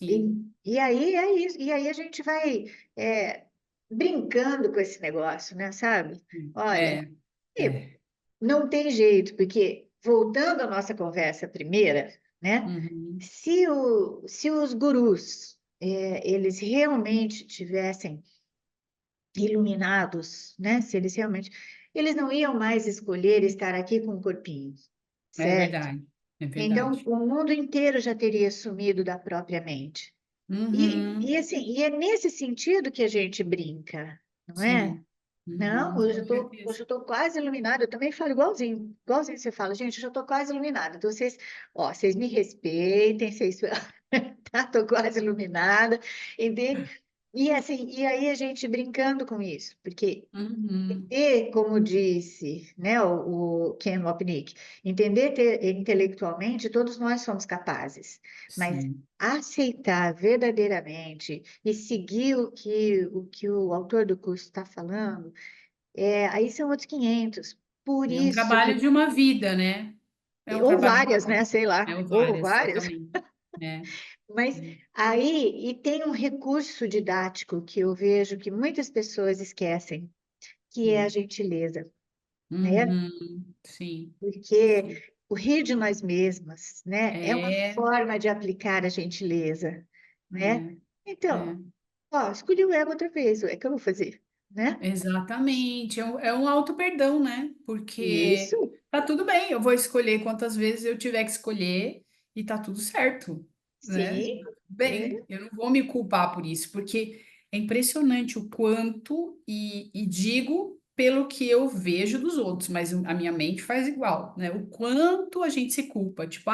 [SPEAKER 1] E,
[SPEAKER 2] Sim,
[SPEAKER 1] e aí é isso. E aí a gente vai é, brincando com esse negócio, né? Sabe?
[SPEAKER 2] sim.
[SPEAKER 1] Olha, e
[SPEAKER 2] É.
[SPEAKER 1] não tem jeito, porque voltando à nossa conversa primeira, né?
[SPEAKER 2] Uhum.
[SPEAKER 1] Se os gurus eles realmente tivessem iluminados, né? Se eles realmente, eles não iam mais escolher estar aqui com o corpinho,
[SPEAKER 2] É
[SPEAKER 1] certo?
[SPEAKER 2] verdade, é
[SPEAKER 1] Então,
[SPEAKER 2] verdade.
[SPEAKER 1] o mundo inteiro já teria sumido da própria mente.
[SPEAKER 2] Uhum.
[SPEAKER 1] E é nesse sentido que a gente brinca, não é?
[SPEAKER 2] Sim.
[SPEAKER 1] Não,
[SPEAKER 2] Uhum. Com certeza.
[SPEAKER 1] hoje eu tô quase iluminada. Eu também falo igualzinho, igualzinho você fala, gente, eu já tô quase iluminada. Então, vocês me respeitem, vocês, tá? Tô quase iluminada, entende? E assim, e aí a gente brincando com isso, porque
[SPEAKER 2] Uhum.
[SPEAKER 1] entender, como disse, né, o Ken Wapnick, entender intelectualmente, todos nós somos capazes, mas
[SPEAKER 2] Sim.
[SPEAKER 1] aceitar verdadeiramente e seguir o que o autor do curso está falando, aí são outros 500. Por
[SPEAKER 2] É um
[SPEAKER 1] isso
[SPEAKER 2] trabalho
[SPEAKER 1] que,
[SPEAKER 2] de uma vida, né? É um
[SPEAKER 1] ou
[SPEAKER 2] trabalho de uma
[SPEAKER 1] várias, né,
[SPEAKER 2] vida.
[SPEAKER 1] sei lá,
[SPEAKER 2] É o
[SPEAKER 1] ou
[SPEAKER 2] várias,
[SPEAKER 1] várias,
[SPEAKER 2] exatamente. É.
[SPEAKER 1] mas aí, e tem um recurso didático que eu vejo que muitas pessoas esquecem, que é a
[SPEAKER 2] Hum.
[SPEAKER 1] gentileza, né?
[SPEAKER 2] Uhum. Sim.
[SPEAKER 1] Porque
[SPEAKER 2] Sim.
[SPEAKER 1] o rir de nós mesmas, né, é uma
[SPEAKER 2] É,
[SPEAKER 1] forma de aplicar a gentileza, né?
[SPEAKER 2] é,
[SPEAKER 1] Então,
[SPEAKER 2] é.
[SPEAKER 1] ó, escolhi o ego outra vez, é que eu vou fazer, né?
[SPEAKER 2] Exatamente, é um auto-perdão, né? Porque
[SPEAKER 1] Isso,
[SPEAKER 2] tá tudo bem, eu vou escolher quantas vezes eu tiver que escolher e tá tudo certo, né?
[SPEAKER 1] sim,
[SPEAKER 2] Tá tudo
[SPEAKER 1] é,
[SPEAKER 2] bem, eu não vou me culpar por isso, porque é impressionante o quanto, e digo pelo que eu vejo dos outros, mas a minha mente faz igual, né? O quanto a gente se culpa, tipo,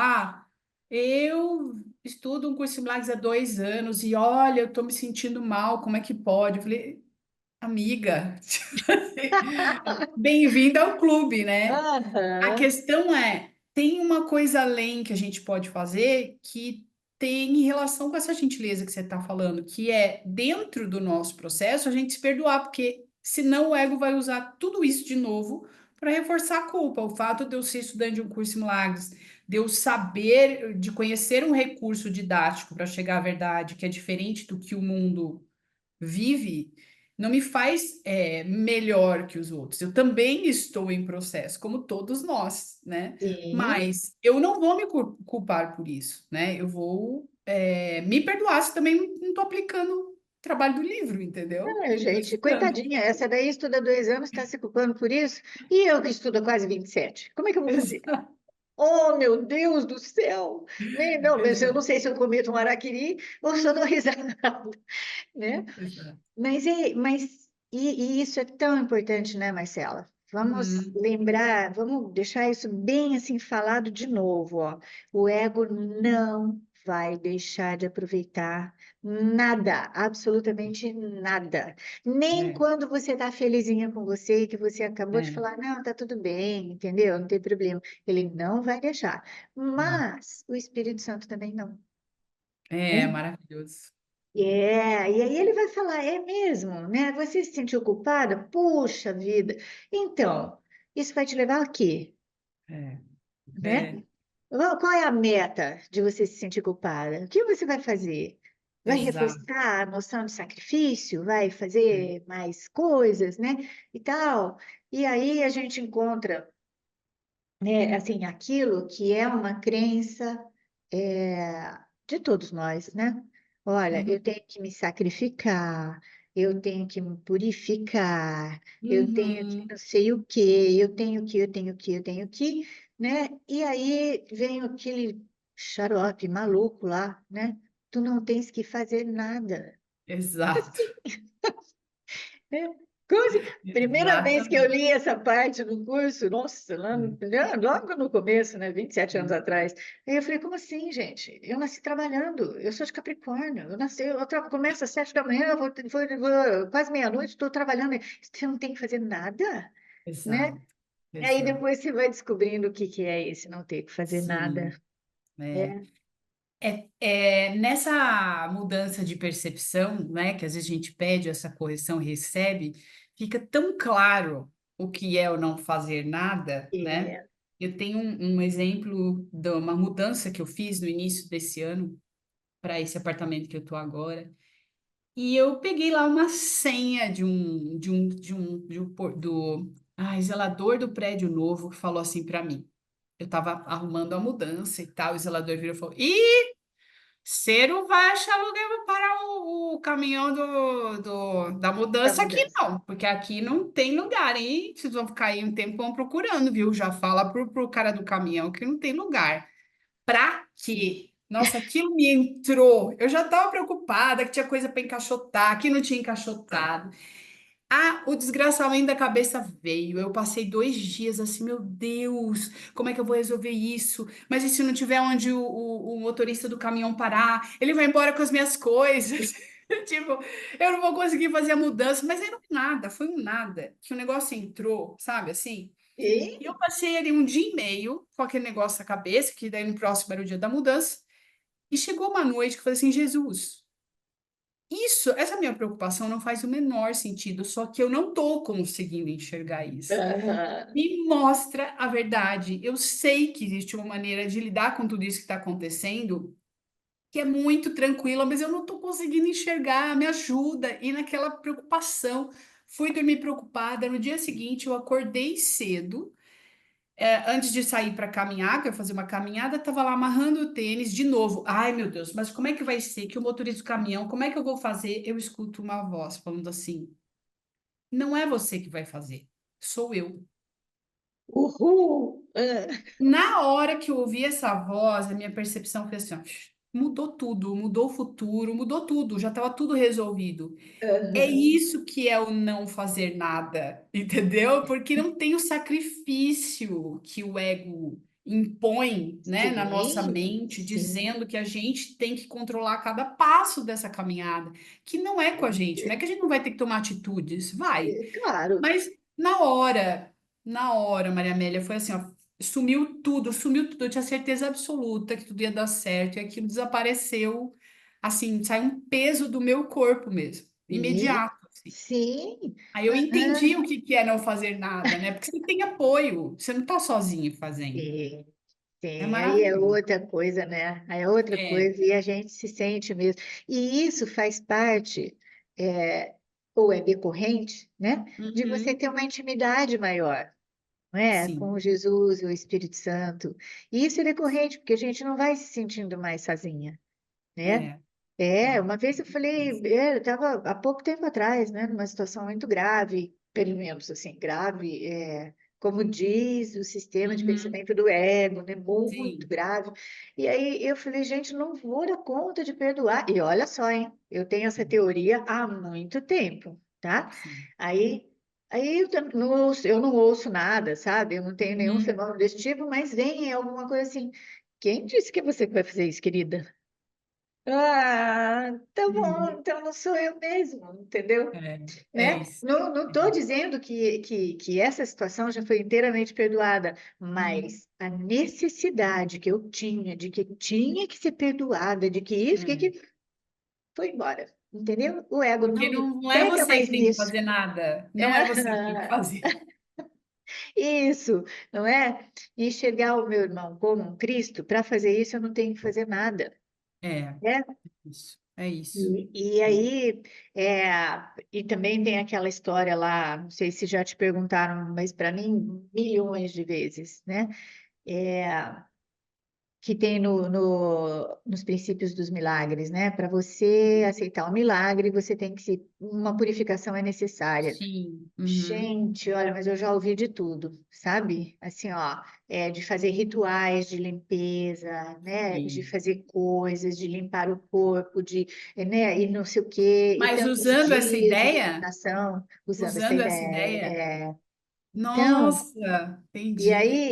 [SPEAKER 2] eu estudo um curso de Pilates há 2 anos e olha, eu tô me sentindo mal, como é que pode? Eu falei, amiga, bem-vinda ao clube, né? A
[SPEAKER 1] aham,
[SPEAKER 2] questão é, tem uma coisa além que a gente pode fazer que tem em relação com essa gentileza que você está falando, que é dentro do nosso processo a gente se perdoar, porque senão o ego vai usar tudo isso de novo para reforçar a culpa. O fato de eu ser estudante de um curso em Milagres, de eu saber, de conhecer um recurso didático para chegar à verdade, que é diferente do que o mundo vive, não me faz melhor que os outros. Eu também estou em processo, como todos nós, né?
[SPEAKER 1] sim.
[SPEAKER 2] Mas eu não vou me culpar por isso, né? Eu vou me perdoar se também não estou aplicando o trabalho do livro, entendeu?
[SPEAKER 1] Ai,
[SPEAKER 2] Não estou
[SPEAKER 1] gente,
[SPEAKER 2] estudando.
[SPEAKER 1] coitadinha, essa daí estuda 2 anos, está se culpando por isso, e eu que estudo há quase 27. Como é que eu vou fazer?
[SPEAKER 2] Exato,
[SPEAKER 1] Oh, meu Deus do céu! Não, mas eu não
[SPEAKER 2] exato,
[SPEAKER 1] sei se eu cometo um araquiri ou se eu dou risada, né?
[SPEAKER 2] exato.
[SPEAKER 1] E isso é tão importante, né, Marcela? Vamos
[SPEAKER 2] Uhum,
[SPEAKER 1] lembrar, vamos deixar isso bem assim falado de novo, ó. O ego não vai deixar de aproveitar nada, absolutamente nada. Nem
[SPEAKER 2] é,
[SPEAKER 1] quando você está felizinha com você e que você acabou de
[SPEAKER 2] é,
[SPEAKER 1] falar, não, tá tudo bem, entendeu? Não tem problema. Ele não vai deixar. Mas o Espírito Santo também não.
[SPEAKER 2] é
[SPEAKER 1] Né?
[SPEAKER 2] maravilhoso.
[SPEAKER 1] E aí ele vai falar, é mesmo, né? Você se sentiu culpada? Puxa vida. Então, isso vai te levar a quê?
[SPEAKER 2] É,
[SPEAKER 1] Né?
[SPEAKER 2] é,
[SPEAKER 1] Qual é a meta de você se sentir culpada? O que você vai fazer? Vai
[SPEAKER 2] exato.
[SPEAKER 1] reforçar a noção de sacrifício? Vai
[SPEAKER 2] É,
[SPEAKER 1] fazer mais coisas, né? E tal. E aí a gente encontra, né, assim, aquilo que é uma crença de todos nós, né? Olha, eu
[SPEAKER 2] uhum,
[SPEAKER 1] tenho que me sacrificar, eu tenho que me purificar, eu tenho que
[SPEAKER 2] uhum,
[SPEAKER 1] não sei o quê, eu tenho que, né? E aí vem aquele xarope, maluco lá, né? Tu não tens que fazer nada.
[SPEAKER 2] Exato,
[SPEAKER 1] Né? Como assim? Primeira vez que eu
[SPEAKER 2] exatamente.
[SPEAKER 1] li essa parte do curso, nossa, logo no começo, né, 27 anos atrás, aí eu falei, como assim, gente? Eu nasci trabalhando, eu sou de Capricórnio, começo às 7 da manhã, quase meia-noite, estou trabalhando, você não tem que fazer nada, né?
[SPEAKER 2] Exato,
[SPEAKER 1] Aí
[SPEAKER 2] exato.
[SPEAKER 1] depois você vai descobrindo o que que é esse não ter que fazer nada.
[SPEAKER 2] Sim, é.
[SPEAKER 1] É,
[SPEAKER 2] Nessa mudança de percepção, né, que às vezes a gente pede essa correção e recebe, fica tão claro o que é o não fazer nada, né?
[SPEAKER 1] é,
[SPEAKER 2] Eu tenho um exemplo de uma mudança que eu fiz no início desse ano para esse apartamento que eu tô agora. E eu peguei lá uma senha zelador do prédio novo que falou assim para mim. Eu estava arrumando a mudança e tal, o zelador virou e falou: Ih, você não vai achar lugar para o caminhão da
[SPEAKER 1] da
[SPEAKER 2] mudança aqui,
[SPEAKER 1] mudança.
[SPEAKER 2] não, porque aqui não tem lugar, hein? Vocês vão ficar aí um tempão procurando, viu? Já fala pro cara do caminhão que não tem lugar. Pra quê? Nossa, aquilo me entrou. Eu já estava preocupada que tinha coisa para encaixotar, que não tinha encaixotado. Ah, o desgraçamento da cabeça veio. Eu passei 2 dias assim, meu Deus, como é que eu vou resolver isso? Mas e se não tiver onde o motorista do caminhão parar? Ele vai embora com as minhas coisas. Tipo, eu não vou conseguir fazer a mudança. Mas era um nada, foi um nada. Que o negócio entrou, sabe assim? E eu
[SPEAKER 1] E,
[SPEAKER 2] passei ali um dia e meio com aquele negócio na cabeça, que daí no próximo era o dia da mudança. E chegou uma noite que eu falei assim, Jesus. Essa minha preocupação não faz o menor sentido, só que eu não estou conseguindo enxergar isso.
[SPEAKER 1] aham,
[SPEAKER 2] Me mostra a verdade. Eu sei que existe uma maneira de lidar com tudo isso que está acontecendo, que é muito tranquila, mas eu não estou conseguindo enxergar. Me ajuda. E naquela preocupação, fui dormir preocupada. No dia seguinte, eu acordei cedo. Antes de sair para caminhar, que eu ia fazer uma caminhada, estava lá amarrando o tênis de novo. Ai, meu Deus, mas como é que vai ser que o motorista do caminhão, como é que eu vou fazer? Eu escuto uma voz falando assim: não é você que vai fazer, sou eu.
[SPEAKER 1] uhul, ah,
[SPEAKER 2] Na hora que eu ouvi essa voz, a minha percepção foi assim: ó, mudou tudo, mudou o futuro, mudou tudo, já estava tudo resolvido. É
[SPEAKER 1] aham.
[SPEAKER 2] isso que é o não fazer nada, entendeu? Porque não tem o sacrifício que o ego impõe, né, na nossa
[SPEAKER 1] Sim,
[SPEAKER 2] mente,
[SPEAKER 1] sim.
[SPEAKER 2] dizendo que a gente tem que controlar cada passo dessa caminhada, que não é com a gente, não é que a gente não vai ter que tomar atitudes, vai,
[SPEAKER 1] Claro.
[SPEAKER 2] mas na hora, Maria Amélia, foi assim, ó, sumiu tudo, eu tinha certeza absoluta que tudo ia dar certo e aquilo desapareceu, assim, saiu um peso do meu corpo mesmo,
[SPEAKER 1] E,
[SPEAKER 2] imediato, assim.
[SPEAKER 1] sim.
[SPEAKER 2] Aí eu entendi
[SPEAKER 1] Aham.
[SPEAKER 2] o que que é não fazer nada, né? Porque você tem apoio, você não tá sozinho fazendo.
[SPEAKER 1] Sim,
[SPEAKER 2] É
[SPEAKER 1] sim. Aí é
[SPEAKER 2] maravilhoso.
[SPEAKER 1] outra coisa, né? Aí é outra
[SPEAKER 2] É.
[SPEAKER 1] coisa e a gente se sente mesmo. E isso faz parte, é, ou é decorrente, né? De você
[SPEAKER 2] Uhum.
[SPEAKER 1] ter uma intimidade maior, não é?
[SPEAKER 2] Sim.
[SPEAKER 1] Com Jesus e o Espírito Santo. E isso é decorrente, porque a gente não vai se sentindo mais sozinha, né?
[SPEAKER 2] É.
[SPEAKER 1] É,
[SPEAKER 2] É.
[SPEAKER 1] uma vez eu falei, eu estava há pouco tempo atrás, né, numa situação muito grave, pelo menos assim, grave, como diz o sistema de
[SPEAKER 2] Uhum.
[SPEAKER 1] pensamento do ego, né, muito
[SPEAKER 2] Sim.
[SPEAKER 1] grave. E aí eu falei, gente, não vou dar conta de perdoar. E olha só, hein, eu tenho essa teoria há muito tempo, tá?
[SPEAKER 2] Sim.
[SPEAKER 1] Aí, aí eu não ouço nada, sabe? Eu não tenho nenhum
[SPEAKER 2] Uhum.
[SPEAKER 1] fenômeno desse tipo, mas vem alguma coisa assim. Quem disse que é você que vai fazer isso, querida? Ah, tá bom,
[SPEAKER 2] Uhum.
[SPEAKER 1] então não sou eu mesmo, entendeu?
[SPEAKER 2] É
[SPEAKER 1] Né?
[SPEAKER 2] isso.
[SPEAKER 1] Não
[SPEAKER 2] É
[SPEAKER 1] estou
[SPEAKER 2] isso.
[SPEAKER 1] dizendo que essa situação já foi inteiramente perdoada,
[SPEAKER 2] Uhum.
[SPEAKER 1] mas a necessidade que eu tinha de que tinha que ser perdoada, de que isso,
[SPEAKER 2] É.
[SPEAKER 1] que foi embora, entendeu? O ego
[SPEAKER 2] Porque
[SPEAKER 1] não me
[SPEAKER 2] não é
[SPEAKER 1] pega
[SPEAKER 2] você
[SPEAKER 1] mais
[SPEAKER 2] que tem que
[SPEAKER 1] nisso.
[SPEAKER 2] fazer nada. Não é você que tem que fazer.
[SPEAKER 1] Isso, não é? Enxergar o meu irmão como um Cristo, para fazer isso eu não tenho que fazer nada,
[SPEAKER 2] É.
[SPEAKER 1] né?
[SPEAKER 2] Isso. É isso.
[SPEAKER 1] E
[SPEAKER 2] É.
[SPEAKER 1] aí, e também tem aquela história lá, não sei se já te perguntaram, mas para mim, milhões de vezes, né? É, que tem nos princípios dos milagres, né? Para você aceitar o milagre, você tem que se, uma purificação é necessária.
[SPEAKER 2] Sim. Uhum.
[SPEAKER 1] Gente, olha, mas eu já ouvi de tudo, sabe? Assim, ó, de fazer rituais de limpeza, né? De
[SPEAKER 2] Sim.
[SPEAKER 1] fazer coisas, de limpar o corpo, né? E não sei o quê, e
[SPEAKER 2] Mas
[SPEAKER 1] tantos
[SPEAKER 2] usando essa
[SPEAKER 1] dias de
[SPEAKER 2] ideia,
[SPEAKER 1] meditação, usando essa
[SPEAKER 2] usando essa
[SPEAKER 1] ideia.
[SPEAKER 2] ideia,
[SPEAKER 1] Então,
[SPEAKER 2] nossa,
[SPEAKER 1] e
[SPEAKER 2] entendi.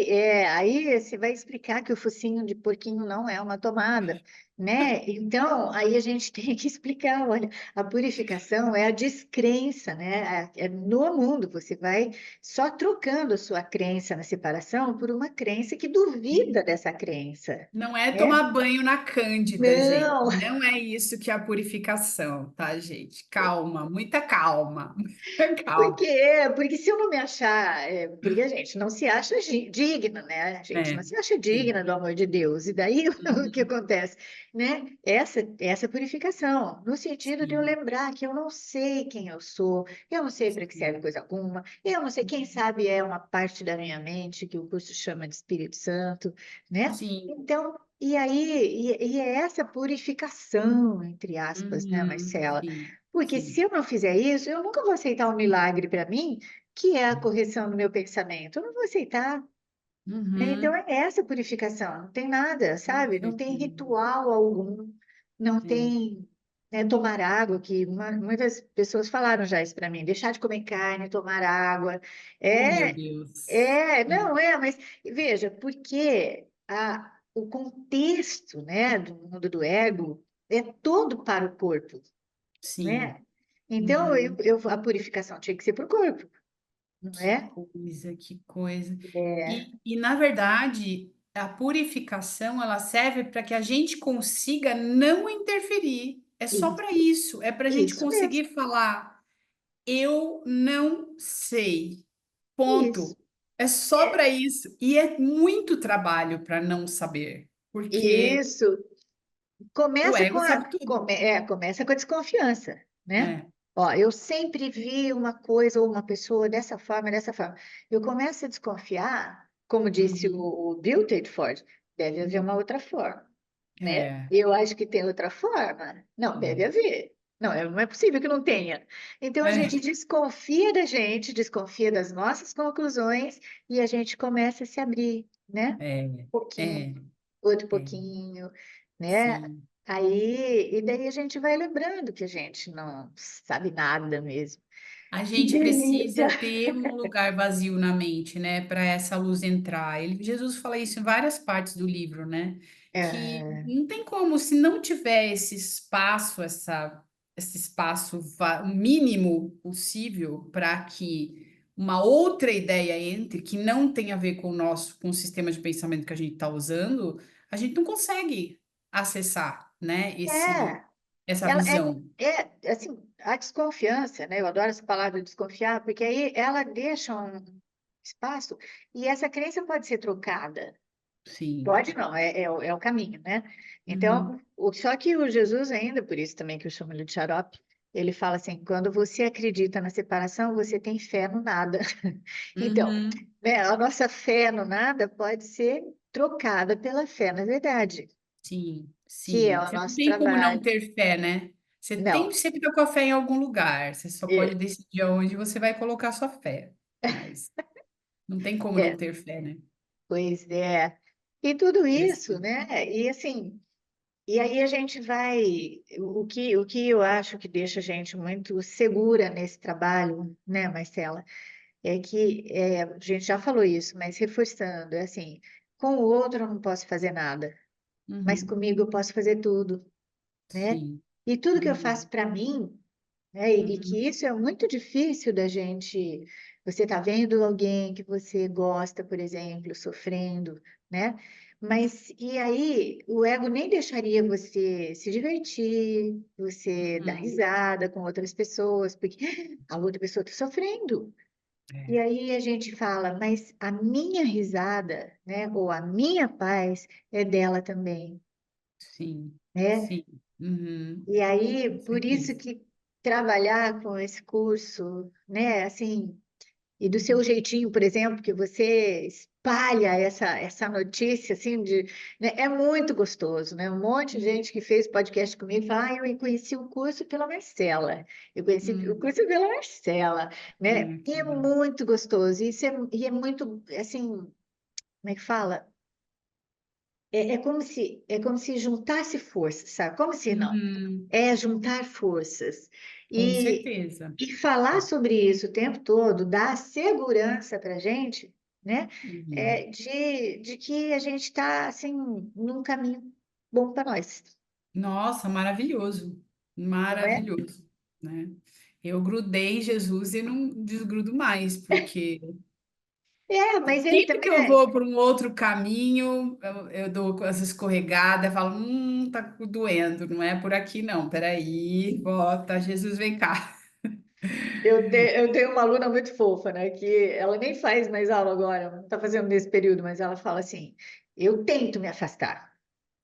[SPEAKER 1] aí você vai explicar que o focinho de porquinho não é uma tomada, né? Então, aí a gente tem que explicar, olha, a purificação é a descrença, né? É no mundo, você vai só trocando a sua crença na separação por uma crença que duvida dessa crença,
[SPEAKER 2] Não é
[SPEAKER 1] né?
[SPEAKER 2] tomar banho na Cândida, gente.
[SPEAKER 1] Não,
[SPEAKER 2] Não é isso que é a purificação, tá, gente? Calma, muita calma, muita calma.
[SPEAKER 1] porque se eu não me achar, porque a gente não se acha digna, né? A gente
[SPEAKER 2] É,
[SPEAKER 1] não se acha
[SPEAKER 2] sim.
[SPEAKER 1] digna do amor de Deus. E daí o que
[SPEAKER 2] Uhum,
[SPEAKER 1] acontece, né? Essa purificação, no sentido de eu
[SPEAKER 2] sim,
[SPEAKER 1] lembrar que eu não sei quem eu não sei para que serve
[SPEAKER 2] sim,
[SPEAKER 1] coisa alguma, eu não sei, quem sabe é uma parte da minha mente que o curso chama de Espírito Santo, né?
[SPEAKER 2] sim.
[SPEAKER 1] Então, e aí, e é essa purificação, entre aspas, né, Marcela?
[SPEAKER 2] Sim,
[SPEAKER 1] Porque se
[SPEAKER 2] sim.
[SPEAKER 1] eu não fizer isso, eu nunca vou aceitar um milagre para mim, que é a correção do meu pensamento. Eu não vou aceitar, né? Então
[SPEAKER 2] Uhum,
[SPEAKER 1] é essa purificação, não tem nada,
[SPEAKER 2] com
[SPEAKER 1] sabe? Não tem
[SPEAKER 2] certeza.
[SPEAKER 1] ritual algum, não
[SPEAKER 2] É.
[SPEAKER 1] tem, tomar água, que muitas pessoas falaram já isso para mim, deixar de comer carne, tomar água.
[SPEAKER 2] Oh, meu
[SPEAKER 1] É,
[SPEAKER 2] Deus.
[SPEAKER 1] não é, mas veja, porque o contexto, né, do mundo do ego é todo para o corpo,
[SPEAKER 2] Sim.
[SPEAKER 1] né? Então,
[SPEAKER 2] Uhum.
[SPEAKER 1] a purificação tinha que ser para o corpo, não
[SPEAKER 2] Que
[SPEAKER 1] é?
[SPEAKER 2] coisa, que coisa.
[SPEAKER 1] É,
[SPEAKER 2] E na verdade, a purificação ela serve para que a gente consiga não interferir. É só para
[SPEAKER 1] isso,
[SPEAKER 2] isso. É para a gente
[SPEAKER 1] isso mesmo,
[SPEAKER 2] conseguir falar, eu não sei.
[SPEAKER 1] isso.
[SPEAKER 2] Ponto. É só
[SPEAKER 1] É,
[SPEAKER 2] para isso. E é muito trabalho para não saber, porque
[SPEAKER 1] isso.
[SPEAKER 2] o
[SPEAKER 1] Começa
[SPEAKER 2] ego sabe tudo.
[SPEAKER 1] começa com a desconfiança, né?
[SPEAKER 2] É.
[SPEAKER 1] Ó, eu sempre vi uma coisa ou uma pessoa dessa forma, dessa forma. Eu começo a desconfiar, como disse
[SPEAKER 2] Uhum.
[SPEAKER 1] o Bill Ford, deve haver uma outra forma, né?
[SPEAKER 2] É.
[SPEAKER 1] Eu acho que tem outra forma. Não, deve
[SPEAKER 2] É.
[SPEAKER 1] haver. Não, não é possível que não tenha. Então a gente
[SPEAKER 2] É.
[SPEAKER 1] desconfia da gente, desconfia das nossas conclusões e a gente começa a se abrir, né?
[SPEAKER 2] É.
[SPEAKER 1] Um pouquinho,
[SPEAKER 2] É.
[SPEAKER 1] outro
[SPEAKER 2] É.
[SPEAKER 1] pouquinho, né?
[SPEAKER 2] Sim.
[SPEAKER 1] Aí, e daí a gente vai lembrando que a gente não sabe nada mesmo.
[SPEAKER 2] A
[SPEAKER 1] Que
[SPEAKER 2] gente
[SPEAKER 1] delícia!
[SPEAKER 2] precisa ter um lugar vazio na mente, né, para essa luz entrar. Jesus fala isso em várias partes do livro, né? Que
[SPEAKER 1] É,
[SPEAKER 2] não tem como, se não tiver esse espaço, esse espaço o mínimo possível para que uma outra ideia entre, que não tem a ver com o nosso, com o sistema de pensamento que a gente está usando, a gente não consegue acessar, né,
[SPEAKER 1] é,
[SPEAKER 2] essa
[SPEAKER 1] ela
[SPEAKER 2] visão.
[SPEAKER 1] assim, a desconfiança, né? Eu adoro essa palavra desconfiar, porque aí ela deixa um espaço e essa crença pode ser trocada.
[SPEAKER 2] Sim.
[SPEAKER 1] Pode não, é o caminho, né?
[SPEAKER 2] Uhum.
[SPEAKER 1] Então, só que o Jesus ainda, por isso também que eu chamo ele de xarope, ele fala assim, quando você acredita na separação, você tem fé no nada. Então,
[SPEAKER 2] Uhum.
[SPEAKER 1] né, a nossa fé no nada pode ser trocada pela fé na verdade,
[SPEAKER 2] Sim,
[SPEAKER 1] que é
[SPEAKER 2] sim.
[SPEAKER 1] o
[SPEAKER 2] Você não
[SPEAKER 1] nosso
[SPEAKER 2] tem como não
[SPEAKER 1] trabalho.
[SPEAKER 2] ter fé, né? Você tem
[SPEAKER 1] Não,
[SPEAKER 2] que sempre estar com a fé em algum lugar. Você só pode
[SPEAKER 1] é,
[SPEAKER 2] decidir aonde você vai colocar sua fé. Mas não tem como não
[SPEAKER 1] é,
[SPEAKER 2] ter fé, né?
[SPEAKER 1] pois é. E tudo isso,
[SPEAKER 2] Preciso.
[SPEAKER 1] né? E assim, e aí a gente vai, o que eu acho que deixa a gente muito segura nesse trabalho, né, Marcela? É que a gente já falou isso, mas reforçando, é assim, com o outro eu não posso fazer nada, mas
[SPEAKER 2] Uhum.
[SPEAKER 1] comigo eu posso fazer tudo, né?
[SPEAKER 2] Sim.
[SPEAKER 1] E tudo que eu faço
[SPEAKER 2] Uhum.
[SPEAKER 1] para mim, né? E
[SPEAKER 2] Uhum.
[SPEAKER 1] que isso é muito difícil da gente. Você está vendo alguém que você gosta, por exemplo, sofrendo, né? Mas e aí o ego nem deixaria você se divertir, você dar
[SPEAKER 2] Uhum.
[SPEAKER 1] risada com outras pessoas, porque a outra pessoa está sofrendo. E
[SPEAKER 2] É.
[SPEAKER 1] aí a gente fala, mas a minha risada, né, ou a minha paz é dela também,
[SPEAKER 2] Sim.
[SPEAKER 1] né?
[SPEAKER 2] Sim. Uhum.
[SPEAKER 1] E aí,
[SPEAKER 2] Com
[SPEAKER 1] por isso
[SPEAKER 2] certeza.
[SPEAKER 1] que trabalhar com esse curso, né, assim, e do seu jeitinho, por exemplo, que você espalha essa notícia, assim, né? É muito gostoso, né? Um monte de gente que fez podcast comigo fala, eu conheci o curso pela Marcela, eu conheci o
[SPEAKER 2] Hum,
[SPEAKER 1] curso pela Marcela, né? E
[SPEAKER 2] que
[SPEAKER 1] é
[SPEAKER 2] legal.
[SPEAKER 1] muito gostoso, e é muito, assim, como é que fala? É como se juntasse forças, sabe? Como se não,
[SPEAKER 2] Uhum,
[SPEAKER 1] é juntar forças.
[SPEAKER 2] com
[SPEAKER 1] E,
[SPEAKER 2] certeza.
[SPEAKER 1] e falar sobre isso o tempo todo dá segurança para a gente, né?
[SPEAKER 2] Uhum.
[SPEAKER 1] De que a gente está, assim, num caminho bom para nós,
[SPEAKER 2] Nossa, maravilhoso,
[SPEAKER 1] não é?
[SPEAKER 2] maravilhoso, né? Eu grudei em Jesus e não desgrudo mais, porque
[SPEAKER 1] Mas ele
[SPEAKER 2] sempre que
[SPEAKER 1] também
[SPEAKER 2] eu
[SPEAKER 1] é.
[SPEAKER 2] vou por um outro caminho, eu dou essa escorregada, falo, tá doendo, não é por aqui não, peraí, volta, Jesus vem cá.
[SPEAKER 1] Eu tenho uma aluna muito fofa, né? Que ela nem faz mais aula agora, não está fazendo nesse período, mas ela fala assim: eu tento me afastar,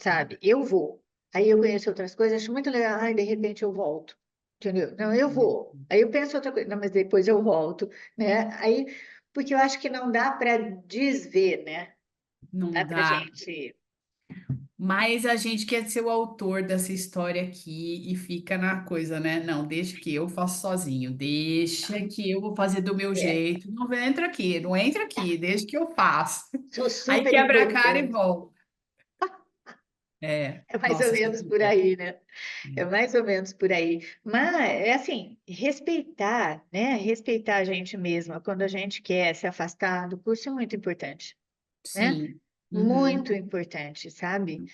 [SPEAKER 1] sabe? Eu vou. Aí eu conheço outras coisas, acho muito legal, ai, de repente eu volto, entendeu? Não, eu vou. Aí eu penso outra coisa, não, mas depois eu volto, né? Aí, porque eu acho que não dá para desver, né? Dá
[SPEAKER 2] Não
[SPEAKER 1] para
[SPEAKER 2] dá.
[SPEAKER 1] gente.
[SPEAKER 2] Mas a gente quer ser o autor dessa história aqui e fica na coisa, né? Não, deixa que eu faço sozinho, deixa que eu vou fazer do meu
[SPEAKER 1] É,
[SPEAKER 2] jeito. Não entra aqui, não entra aqui, deixa que eu faço.
[SPEAKER 1] sou
[SPEAKER 2] Aí
[SPEAKER 1] super
[SPEAKER 2] quebra a cara e
[SPEAKER 1] importante.
[SPEAKER 2] volta. É,
[SPEAKER 1] É mais ou
[SPEAKER 2] nossa, isso
[SPEAKER 1] menos por
[SPEAKER 2] acontece.
[SPEAKER 1] aí, né? É mais ou menos por aí. Mas é assim, respeitar, né? Respeitar a gente mesma quando a gente quer se afastar do curso é muito importante, né?
[SPEAKER 2] Sim.
[SPEAKER 1] Muito
[SPEAKER 2] Uhum.
[SPEAKER 1] importante, sabe?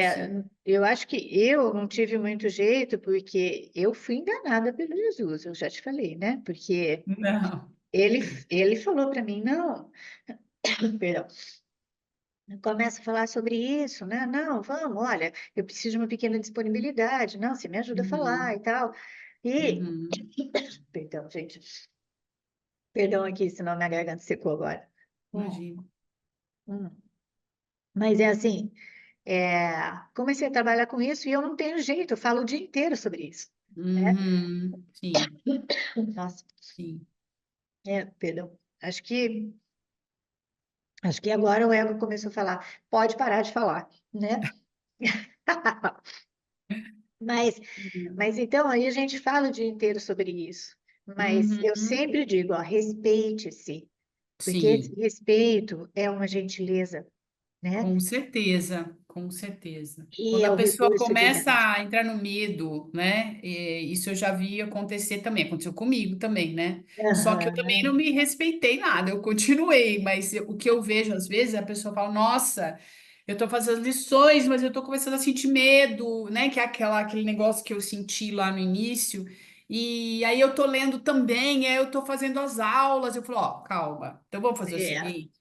[SPEAKER 2] Sim.
[SPEAKER 1] Eu acho que eu não tive muito jeito porque eu fui enganada pelo Jesus, eu já te falei, né? Porque
[SPEAKER 2] Não.
[SPEAKER 1] ele falou para mim, não, perdão, começa a falar sobre isso, né? Não, vamos, olha, eu preciso de uma pequena disponibilidade, não, você me ajuda a falar
[SPEAKER 2] Uhum.
[SPEAKER 1] e tal. E,
[SPEAKER 2] Uhum.
[SPEAKER 1] perdão, gente, perdão aqui, senão minha garganta secou agora. Hum,
[SPEAKER 2] Imagina.
[SPEAKER 1] hum. Mas é assim, comecei a trabalhar com isso e eu não tenho jeito, eu falo o dia inteiro sobre isso, né?
[SPEAKER 2] Uhum. Sim,
[SPEAKER 1] Nossa,
[SPEAKER 2] sim.
[SPEAKER 1] perdão. Acho que agora o ego começou a falar, pode parar de falar, né? Mas, mas então aí a gente fala o dia inteiro sobre isso. Mas eu
[SPEAKER 2] Uhum.
[SPEAKER 1] sempre digo, ó, respeite-se, porque esse
[SPEAKER 2] Sim.
[SPEAKER 1] respeito é uma gentileza, né?
[SPEAKER 2] Com certeza, com certeza.
[SPEAKER 1] E
[SPEAKER 2] Quando
[SPEAKER 1] é
[SPEAKER 2] a
[SPEAKER 1] o
[SPEAKER 2] pessoa
[SPEAKER 1] recurso de
[SPEAKER 2] começa
[SPEAKER 1] verdade.
[SPEAKER 2] a entrar no medo, né? Isso eu já vi acontecer também, aconteceu comigo também, né? Só que eu também não
[SPEAKER 1] Aham,
[SPEAKER 2] me respeitei nada, eu continuei, mas o que eu vejo às vezes, a pessoa fala, nossa, eu tô fazendo as lições, mas eu tô começando a sentir medo, né? Que é aquele negócio que eu senti lá no início. E aí eu tô lendo também, aí eu tô fazendo as aulas, eu falo, ó, calma, então vamos fazer o
[SPEAKER 1] é,
[SPEAKER 2] seguinte.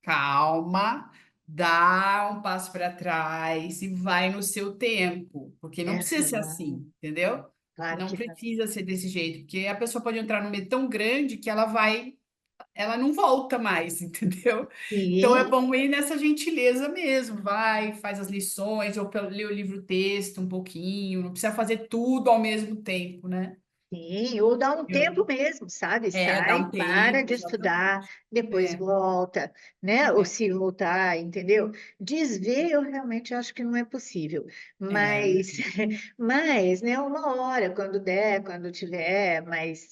[SPEAKER 2] Calma, dá um passo para trás e vai no seu tempo, porque não precisa ser
[SPEAKER 1] aham,
[SPEAKER 2] assim, entendeu?
[SPEAKER 1] claro
[SPEAKER 2] Não
[SPEAKER 1] que não.
[SPEAKER 2] precisa ser desse jeito, porque a pessoa pode entrar num medo tão grande que ela não volta mais, entendeu? Então é
[SPEAKER 1] Sim,
[SPEAKER 2] bom ir nessa gentileza mesmo, vai, faz as lições, ou lê o livro texto um pouquinho, não precisa fazer tudo ao mesmo tempo, né?
[SPEAKER 1] sim, ou dá um tempo
[SPEAKER 2] Eu,
[SPEAKER 1] mesmo, sabe?
[SPEAKER 2] dá
[SPEAKER 1] Sai,
[SPEAKER 2] um
[SPEAKER 1] para
[SPEAKER 2] tempo,
[SPEAKER 1] de estudar,
[SPEAKER 2] exatamente.
[SPEAKER 1] depois
[SPEAKER 2] É,
[SPEAKER 1] volta, né? Ou
[SPEAKER 2] é,
[SPEAKER 1] se voltar, entendeu? Desver eu realmente acho que não é possível,
[SPEAKER 2] é.
[SPEAKER 1] mas, mas, né? Uma hora, quando der, quando tiver mais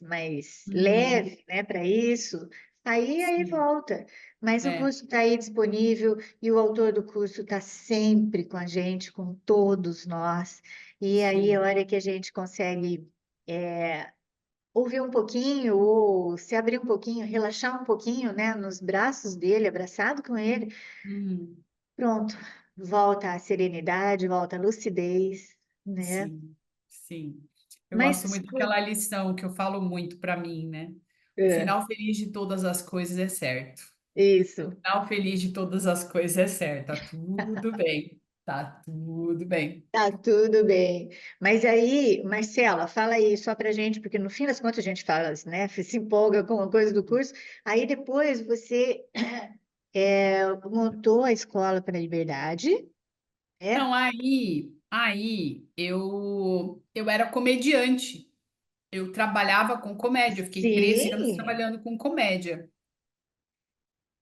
[SPEAKER 2] Uhum,
[SPEAKER 1] leve, né? Para isso, aí
[SPEAKER 2] sim,
[SPEAKER 1] volta. Mas o
[SPEAKER 2] é.
[SPEAKER 1] curso está aí disponível e o autor do curso está sempre com a gente, com todos nós. E aí, a
[SPEAKER 2] Sim.
[SPEAKER 1] hora que a gente consegue ouvir um pouquinho, ou se abrir um pouquinho, relaxar um pouquinho, né, nos braços dele, abraçado com ele,
[SPEAKER 2] Uhum.
[SPEAKER 1] pronto, volta a serenidade, volta a lucidez, né?
[SPEAKER 2] Sim, sim. Eu gosto
[SPEAKER 1] Mas
[SPEAKER 2] muito daquela lição que eu falo muito para mim, né? O
[SPEAKER 1] é,
[SPEAKER 2] final feliz de todas as coisas é certo. O
[SPEAKER 1] isso,
[SPEAKER 2] final feliz de todas as coisas é certo. Tá tudo bem. Tá tudo bem.
[SPEAKER 1] tá tudo bem. Mas aí, Marcela, fala aí só pra gente, porque no fim das contas a gente fala, né, se empolga com a coisa do curso, aí depois você montou a Escola para a Liberdade, é?
[SPEAKER 2] Então, aí eu era comediante. Eu trabalhava com comédia. Eu fiquei 13 anos
[SPEAKER 1] Sim,
[SPEAKER 2] trabalhando com comédia.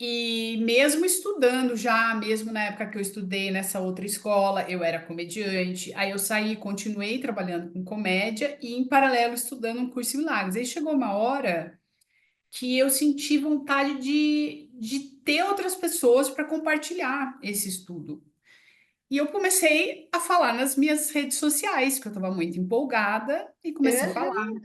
[SPEAKER 2] E mesmo estudando já, mesmo na época que eu estudei nessa outra escola, eu era comediante. Aí eu saí, continuei trabalhando com comédia e, em paralelo, estudando um curso em Milagres. Aí chegou uma hora que eu senti vontade de ter outras pessoas para compartilhar esse estudo. E eu comecei a falar nas minhas redes sociais, porque eu estava muito empolgada, e comecei a falar.
[SPEAKER 1] Aham,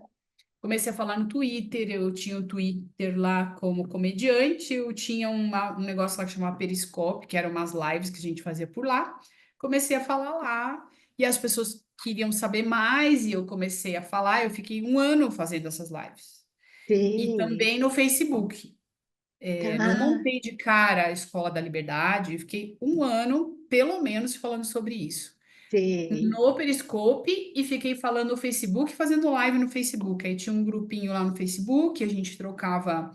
[SPEAKER 2] Comecei a falar no Twitter, eu tinha o Twitter lá como comediante, eu tinha um negócio lá que chamava Periscope, que eram umas lives que a gente fazia por lá. Comecei a falar lá, e as pessoas queriam saber mais, e eu comecei a falar, eu fiquei um ano fazendo essas lives. E
[SPEAKER 1] sei.
[SPEAKER 2] também no Facebook. Não
[SPEAKER 1] Tá,
[SPEAKER 2] montei de cara a Escola da Liberdade, fiquei um ano, pelo menos, falando sobre isso
[SPEAKER 1] sei.
[SPEAKER 2] no Periscope e fiquei falando no Facebook, fazendo live no Facebook. Aí tinha um grupinho lá no Facebook, a gente trocava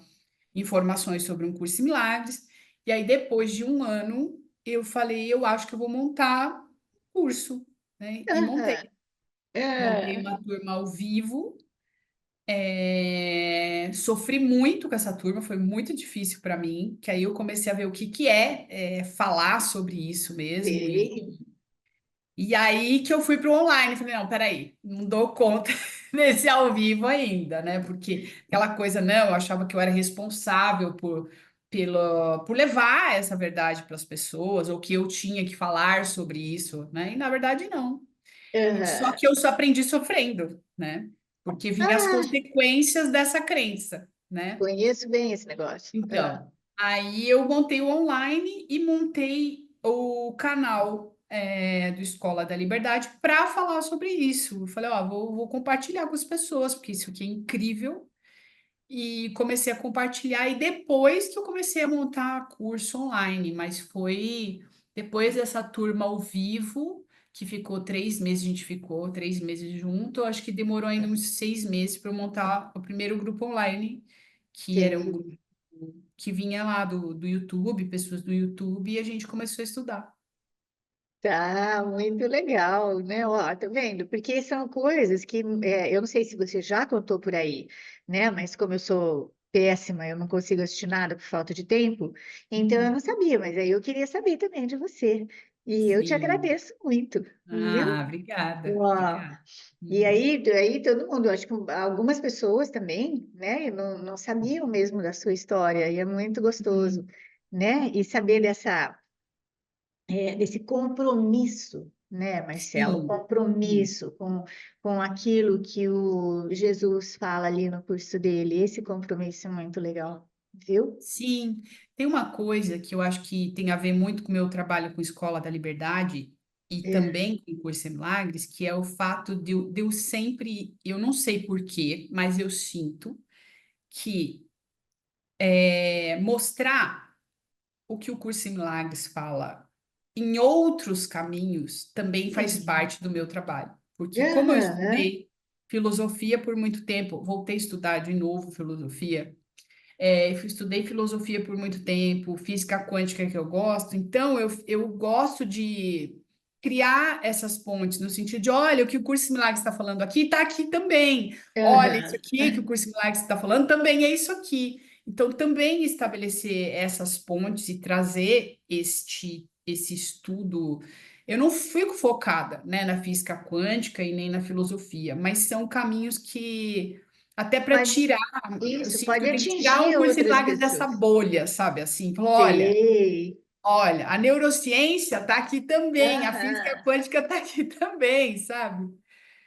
[SPEAKER 2] informações sobre um curso em Milagres. E aí, depois de um ano, eu falei, eu acho que eu vou montar curso, né? E
[SPEAKER 1] Aham,
[SPEAKER 2] montei. Montei
[SPEAKER 1] ah,
[SPEAKER 2] uma turma ao vivo. Sofri muito com essa turma, foi muito difícil para mim, que aí eu comecei a ver o que que é falar sobre isso mesmo
[SPEAKER 1] sei.
[SPEAKER 2] e aí que eu fui para o online, falei, não, peraí, não dou conta desse ao vivo ainda, né? Porque aquela coisa, não, eu achava que eu era responsável por levar essa verdade para as pessoas, ou que eu tinha que falar sobre isso, né? E na verdade não. Só
[SPEAKER 1] Aham.
[SPEAKER 2] que eu só aprendi sofrendo, né? Porque vinha as
[SPEAKER 1] Ah,
[SPEAKER 2] consequências dessa crença, né?
[SPEAKER 1] conheço bem esse negócio. Ah,
[SPEAKER 2] Então, aí eu montei o online e montei o canal do Escola da Liberdade para falar sobre isso. Eu falei, ó, vou compartilhar com as pessoas, porque isso aqui é incrível. E comecei a compartilhar, e depois que eu comecei a montar curso online, mas foi depois dessa turma ao vivo, que ficou 3 meses, a gente ficou 3 meses junto, eu acho que demorou ainda uns 6 meses para eu montar o primeiro grupo online, que era um grupo
[SPEAKER 1] sei.
[SPEAKER 2] que vinha lá do YouTube, pessoas do YouTube, e a gente começou a estudar.
[SPEAKER 1] Tá, muito legal, né? Ó, tá vendo? Porque são coisas que eu não sei se você já contou por aí, né? Mas como eu sou péssima, eu não consigo assistir nada por falta de tempo, então eu não sabia, mas aí eu queria saber também de você. E eu te
[SPEAKER 2] Sim.
[SPEAKER 1] agradeço muito, viu?
[SPEAKER 2] Ah, obrigada,
[SPEAKER 1] Ó,
[SPEAKER 2] obrigada.
[SPEAKER 1] e
[SPEAKER 2] Uhum.
[SPEAKER 1] aí todo mundo, acho que algumas pessoas também, né? Não sabiam mesmo da sua história, e é muito gostoso,
[SPEAKER 2] Uhum.
[SPEAKER 1] né? E saber desse compromisso, né, Marcelo?
[SPEAKER 2] Sim. Sim.
[SPEAKER 1] Compromisso com aquilo que o Jesus fala ali no curso dele. Esse compromisso é muito legal, viu?
[SPEAKER 2] Sim, tem uma coisa que eu acho que tem a ver muito com o meu trabalho com Escola da Liberdade e
[SPEAKER 1] É.
[SPEAKER 2] também com o Curso em Milagres, que é o fato de eu sempre, eu não sei por quê, mas eu sinto que mostrar o que o Curso em Milagres fala em outros caminhos também faz
[SPEAKER 1] Uhum.
[SPEAKER 2] parte do meu trabalho. Porque como eu
[SPEAKER 1] Aham,
[SPEAKER 2] estudei filosofia por muito tempo, voltei a estudar de novo filosofia. Eu estudei filosofia por muito tempo, física quântica que eu gosto, então eu gosto de criar essas pontes no sentido de, olha, o que o Curso Milagres está falando aqui está aqui também. Olha, isso
[SPEAKER 1] aham.
[SPEAKER 2] aqui que o Curso Milagres está falando também é isso aqui. Então, também estabelecer essas pontes e trazer esse estudo. Eu não fico focada, né, na física quântica e nem na filosofia, mas são caminhos que até para
[SPEAKER 1] Mas
[SPEAKER 2] tirar eu
[SPEAKER 1] isso
[SPEAKER 2] sinto que
[SPEAKER 1] pode
[SPEAKER 2] eu tenho que tirar um
[SPEAKER 1] atingir
[SPEAKER 2] curso de
[SPEAKER 1] outras
[SPEAKER 2] milagres dessa
[SPEAKER 1] pessoas.
[SPEAKER 2] bolha, sabe? Assim, falou,
[SPEAKER 1] Sei.
[SPEAKER 2] olha, a neurociência está aqui também, a física
[SPEAKER 1] Aham.
[SPEAKER 2] quântica está aqui também, sabe?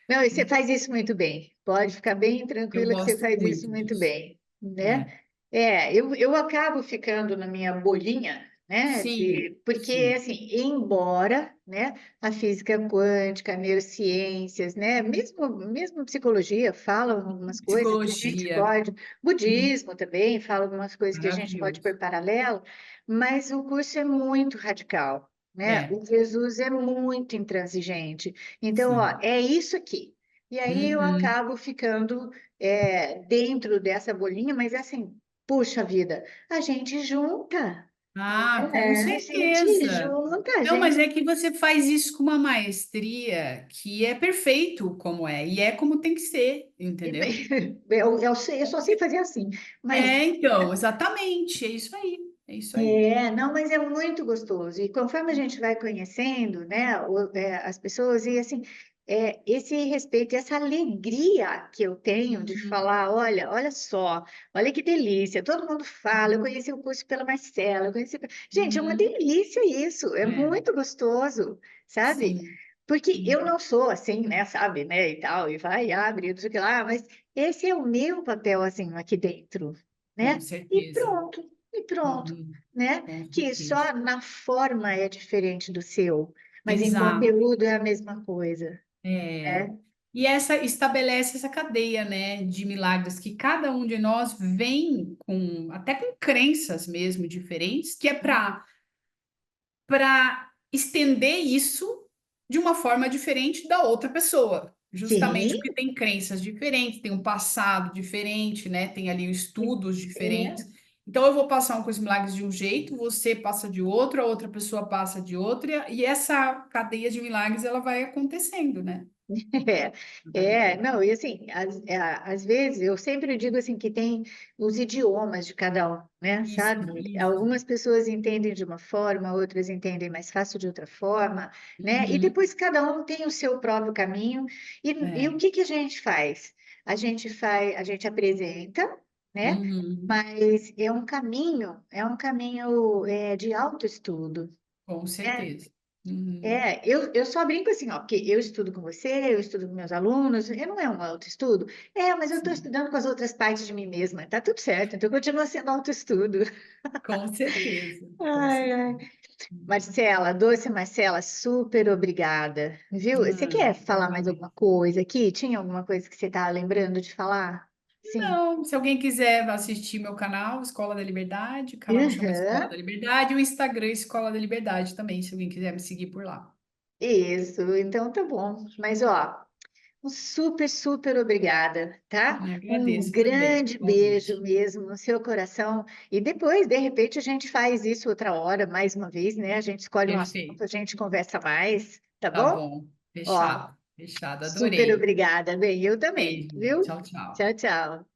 [SPEAKER 1] Não, e você faz isso muito bem. Pode ficar bem
[SPEAKER 2] Eu
[SPEAKER 1] tranquila que você
[SPEAKER 2] gosto
[SPEAKER 1] faz isso
[SPEAKER 2] muito
[SPEAKER 1] muito
[SPEAKER 2] disso.
[SPEAKER 1] bem, né?
[SPEAKER 2] É.
[SPEAKER 1] Eu acabo ficando na minha bolinha, né?
[SPEAKER 2] Sim,
[SPEAKER 1] Porque,
[SPEAKER 2] sim.
[SPEAKER 1] assim, embora, né, a física quântica, neurociências, né, mesmo psicologia fala algumas coisas que a gente
[SPEAKER 2] Psicologia,
[SPEAKER 1] pode, budismo também fala algumas coisas que a gente pode
[SPEAKER 2] maravilhoso.
[SPEAKER 1] pôr paralelo, mas o curso é muito radical, né?
[SPEAKER 2] É,
[SPEAKER 1] O Jesus é muito intransigente. Então, ó,
[SPEAKER 2] sim.
[SPEAKER 1] é isso aqui. E aí eu
[SPEAKER 2] Uhum.
[SPEAKER 1] acabo ficando dentro dessa bolinha, mas assim, puxa vida, a gente junta,
[SPEAKER 2] Ah, com
[SPEAKER 1] né? A gente
[SPEAKER 2] certeza.
[SPEAKER 1] junta, a
[SPEAKER 2] Não, mas
[SPEAKER 1] gente.
[SPEAKER 2] é que você faz isso com uma maestria que é perfeito como é, e é como tem que ser, entendeu?
[SPEAKER 1] Eu só sei fazer assim, mas
[SPEAKER 2] Então, exatamente, é isso aí. É isso aí.
[SPEAKER 1] Não, mas é muito gostoso. E conforme a gente vai conhecendo, né, as pessoas, e assim, esse respeito, essa alegria que eu tenho de
[SPEAKER 2] Uhum,
[SPEAKER 1] falar, olha só, olha que delícia, todo mundo fala, eu conheci o curso pela Marcela, eu conheci... Gente, é uma
[SPEAKER 2] uhum,
[SPEAKER 1] delícia isso, é
[SPEAKER 2] é,
[SPEAKER 1] muito gostoso, sabe?
[SPEAKER 2] sim,
[SPEAKER 1] Porque eu
[SPEAKER 2] uhum,
[SPEAKER 1] não sou assim, né, sabe, né, e tal, e vai, abre, não sei o que lá, mas esse é o meu papel, assim, aqui dentro,
[SPEAKER 2] com
[SPEAKER 1] né?
[SPEAKER 2] certeza.
[SPEAKER 1] E pronto,
[SPEAKER 2] Uhum,
[SPEAKER 1] né?
[SPEAKER 2] com
[SPEAKER 1] Que
[SPEAKER 2] certeza.
[SPEAKER 1] só na forma é diferente do seu, mas em
[SPEAKER 2] Exato.
[SPEAKER 1] conteúdo é a mesma coisa,
[SPEAKER 2] É.
[SPEAKER 1] né?
[SPEAKER 2] E essa estabelece essa cadeia, né, de milagres que cada um de nós vem com, até com crenças mesmo diferentes, que é para estender isso de uma forma diferente da outra pessoa. Justamente
[SPEAKER 1] Sim,
[SPEAKER 2] porque tem crenças diferentes, tem um passado diferente, né? Tem ali estudos
[SPEAKER 1] é.
[SPEAKER 2] diferentes. Então eu vou passar um curso de milagres de um jeito, você passa de outro, a outra pessoa passa de outro, e essa cadeia de milagres ela vai acontecendo, né?
[SPEAKER 1] Não, e assim, às vezes eu sempre digo assim que tem os idiomas de cada um, né? Sabe?
[SPEAKER 2] Isso.
[SPEAKER 1] Algumas pessoas entendem de uma forma, outras entendem mais fácil de outra forma, né? E
[SPEAKER 2] Uhum.
[SPEAKER 1] depois cada um tem o seu próprio caminho. E o
[SPEAKER 2] É.
[SPEAKER 1] que que a gente faz? A gente apresenta, né?
[SPEAKER 2] Uhum.
[SPEAKER 1] Mas é um caminho de autoestudo.
[SPEAKER 2] Com
[SPEAKER 1] Né?
[SPEAKER 2] certeza. Uhum.
[SPEAKER 1] Eu só brinco assim, ó, porque eu estudo com você, eu estudo com meus alunos, não é um autoestudo. Mas eu estou
[SPEAKER 2] Sim,
[SPEAKER 1] estudando com as outras partes de mim mesma, tá tudo certo, então continua sendo autoestudo.
[SPEAKER 2] com certeza, com
[SPEAKER 1] Ai, ai.
[SPEAKER 2] certeza.
[SPEAKER 1] Marcela, doce Marcela, super obrigada, viu? Você quer
[SPEAKER 2] Eu
[SPEAKER 1] falar mais alguma
[SPEAKER 2] agradeço.
[SPEAKER 1] coisa aqui? Tinha alguma coisa que você estava lembrando de falar? Sim.
[SPEAKER 2] Não, se alguém quiser assistir meu canal, Escola da Liberdade, o canal chama Escola
[SPEAKER 1] Uhum.
[SPEAKER 2] da Liberdade, e o Instagram Escola da Liberdade também, se alguém quiser me seguir por lá.
[SPEAKER 1] Isso, então tá bom. Mas, ó, um super, super obrigada, tá?
[SPEAKER 2] Eu
[SPEAKER 1] Um
[SPEAKER 2] agradeço também
[SPEAKER 1] grande
[SPEAKER 2] o
[SPEAKER 1] beijo
[SPEAKER 2] convite.
[SPEAKER 1] mesmo no seu coração. E depois, de repente, a gente faz isso outra hora, mais uma vez, né? A gente escolhe um assunto,
[SPEAKER 2] Perfeito.
[SPEAKER 1] a gente conversa mais, tá
[SPEAKER 2] Tá
[SPEAKER 1] bom?
[SPEAKER 2] bom.
[SPEAKER 1] Ó,
[SPEAKER 2] Fechado. Fechado.
[SPEAKER 1] super
[SPEAKER 2] Adorei.
[SPEAKER 1] obrigada. Bem, eu também,
[SPEAKER 2] Beijo.
[SPEAKER 1] viu?
[SPEAKER 2] Tchau, tchau.
[SPEAKER 1] Tchau, tchau.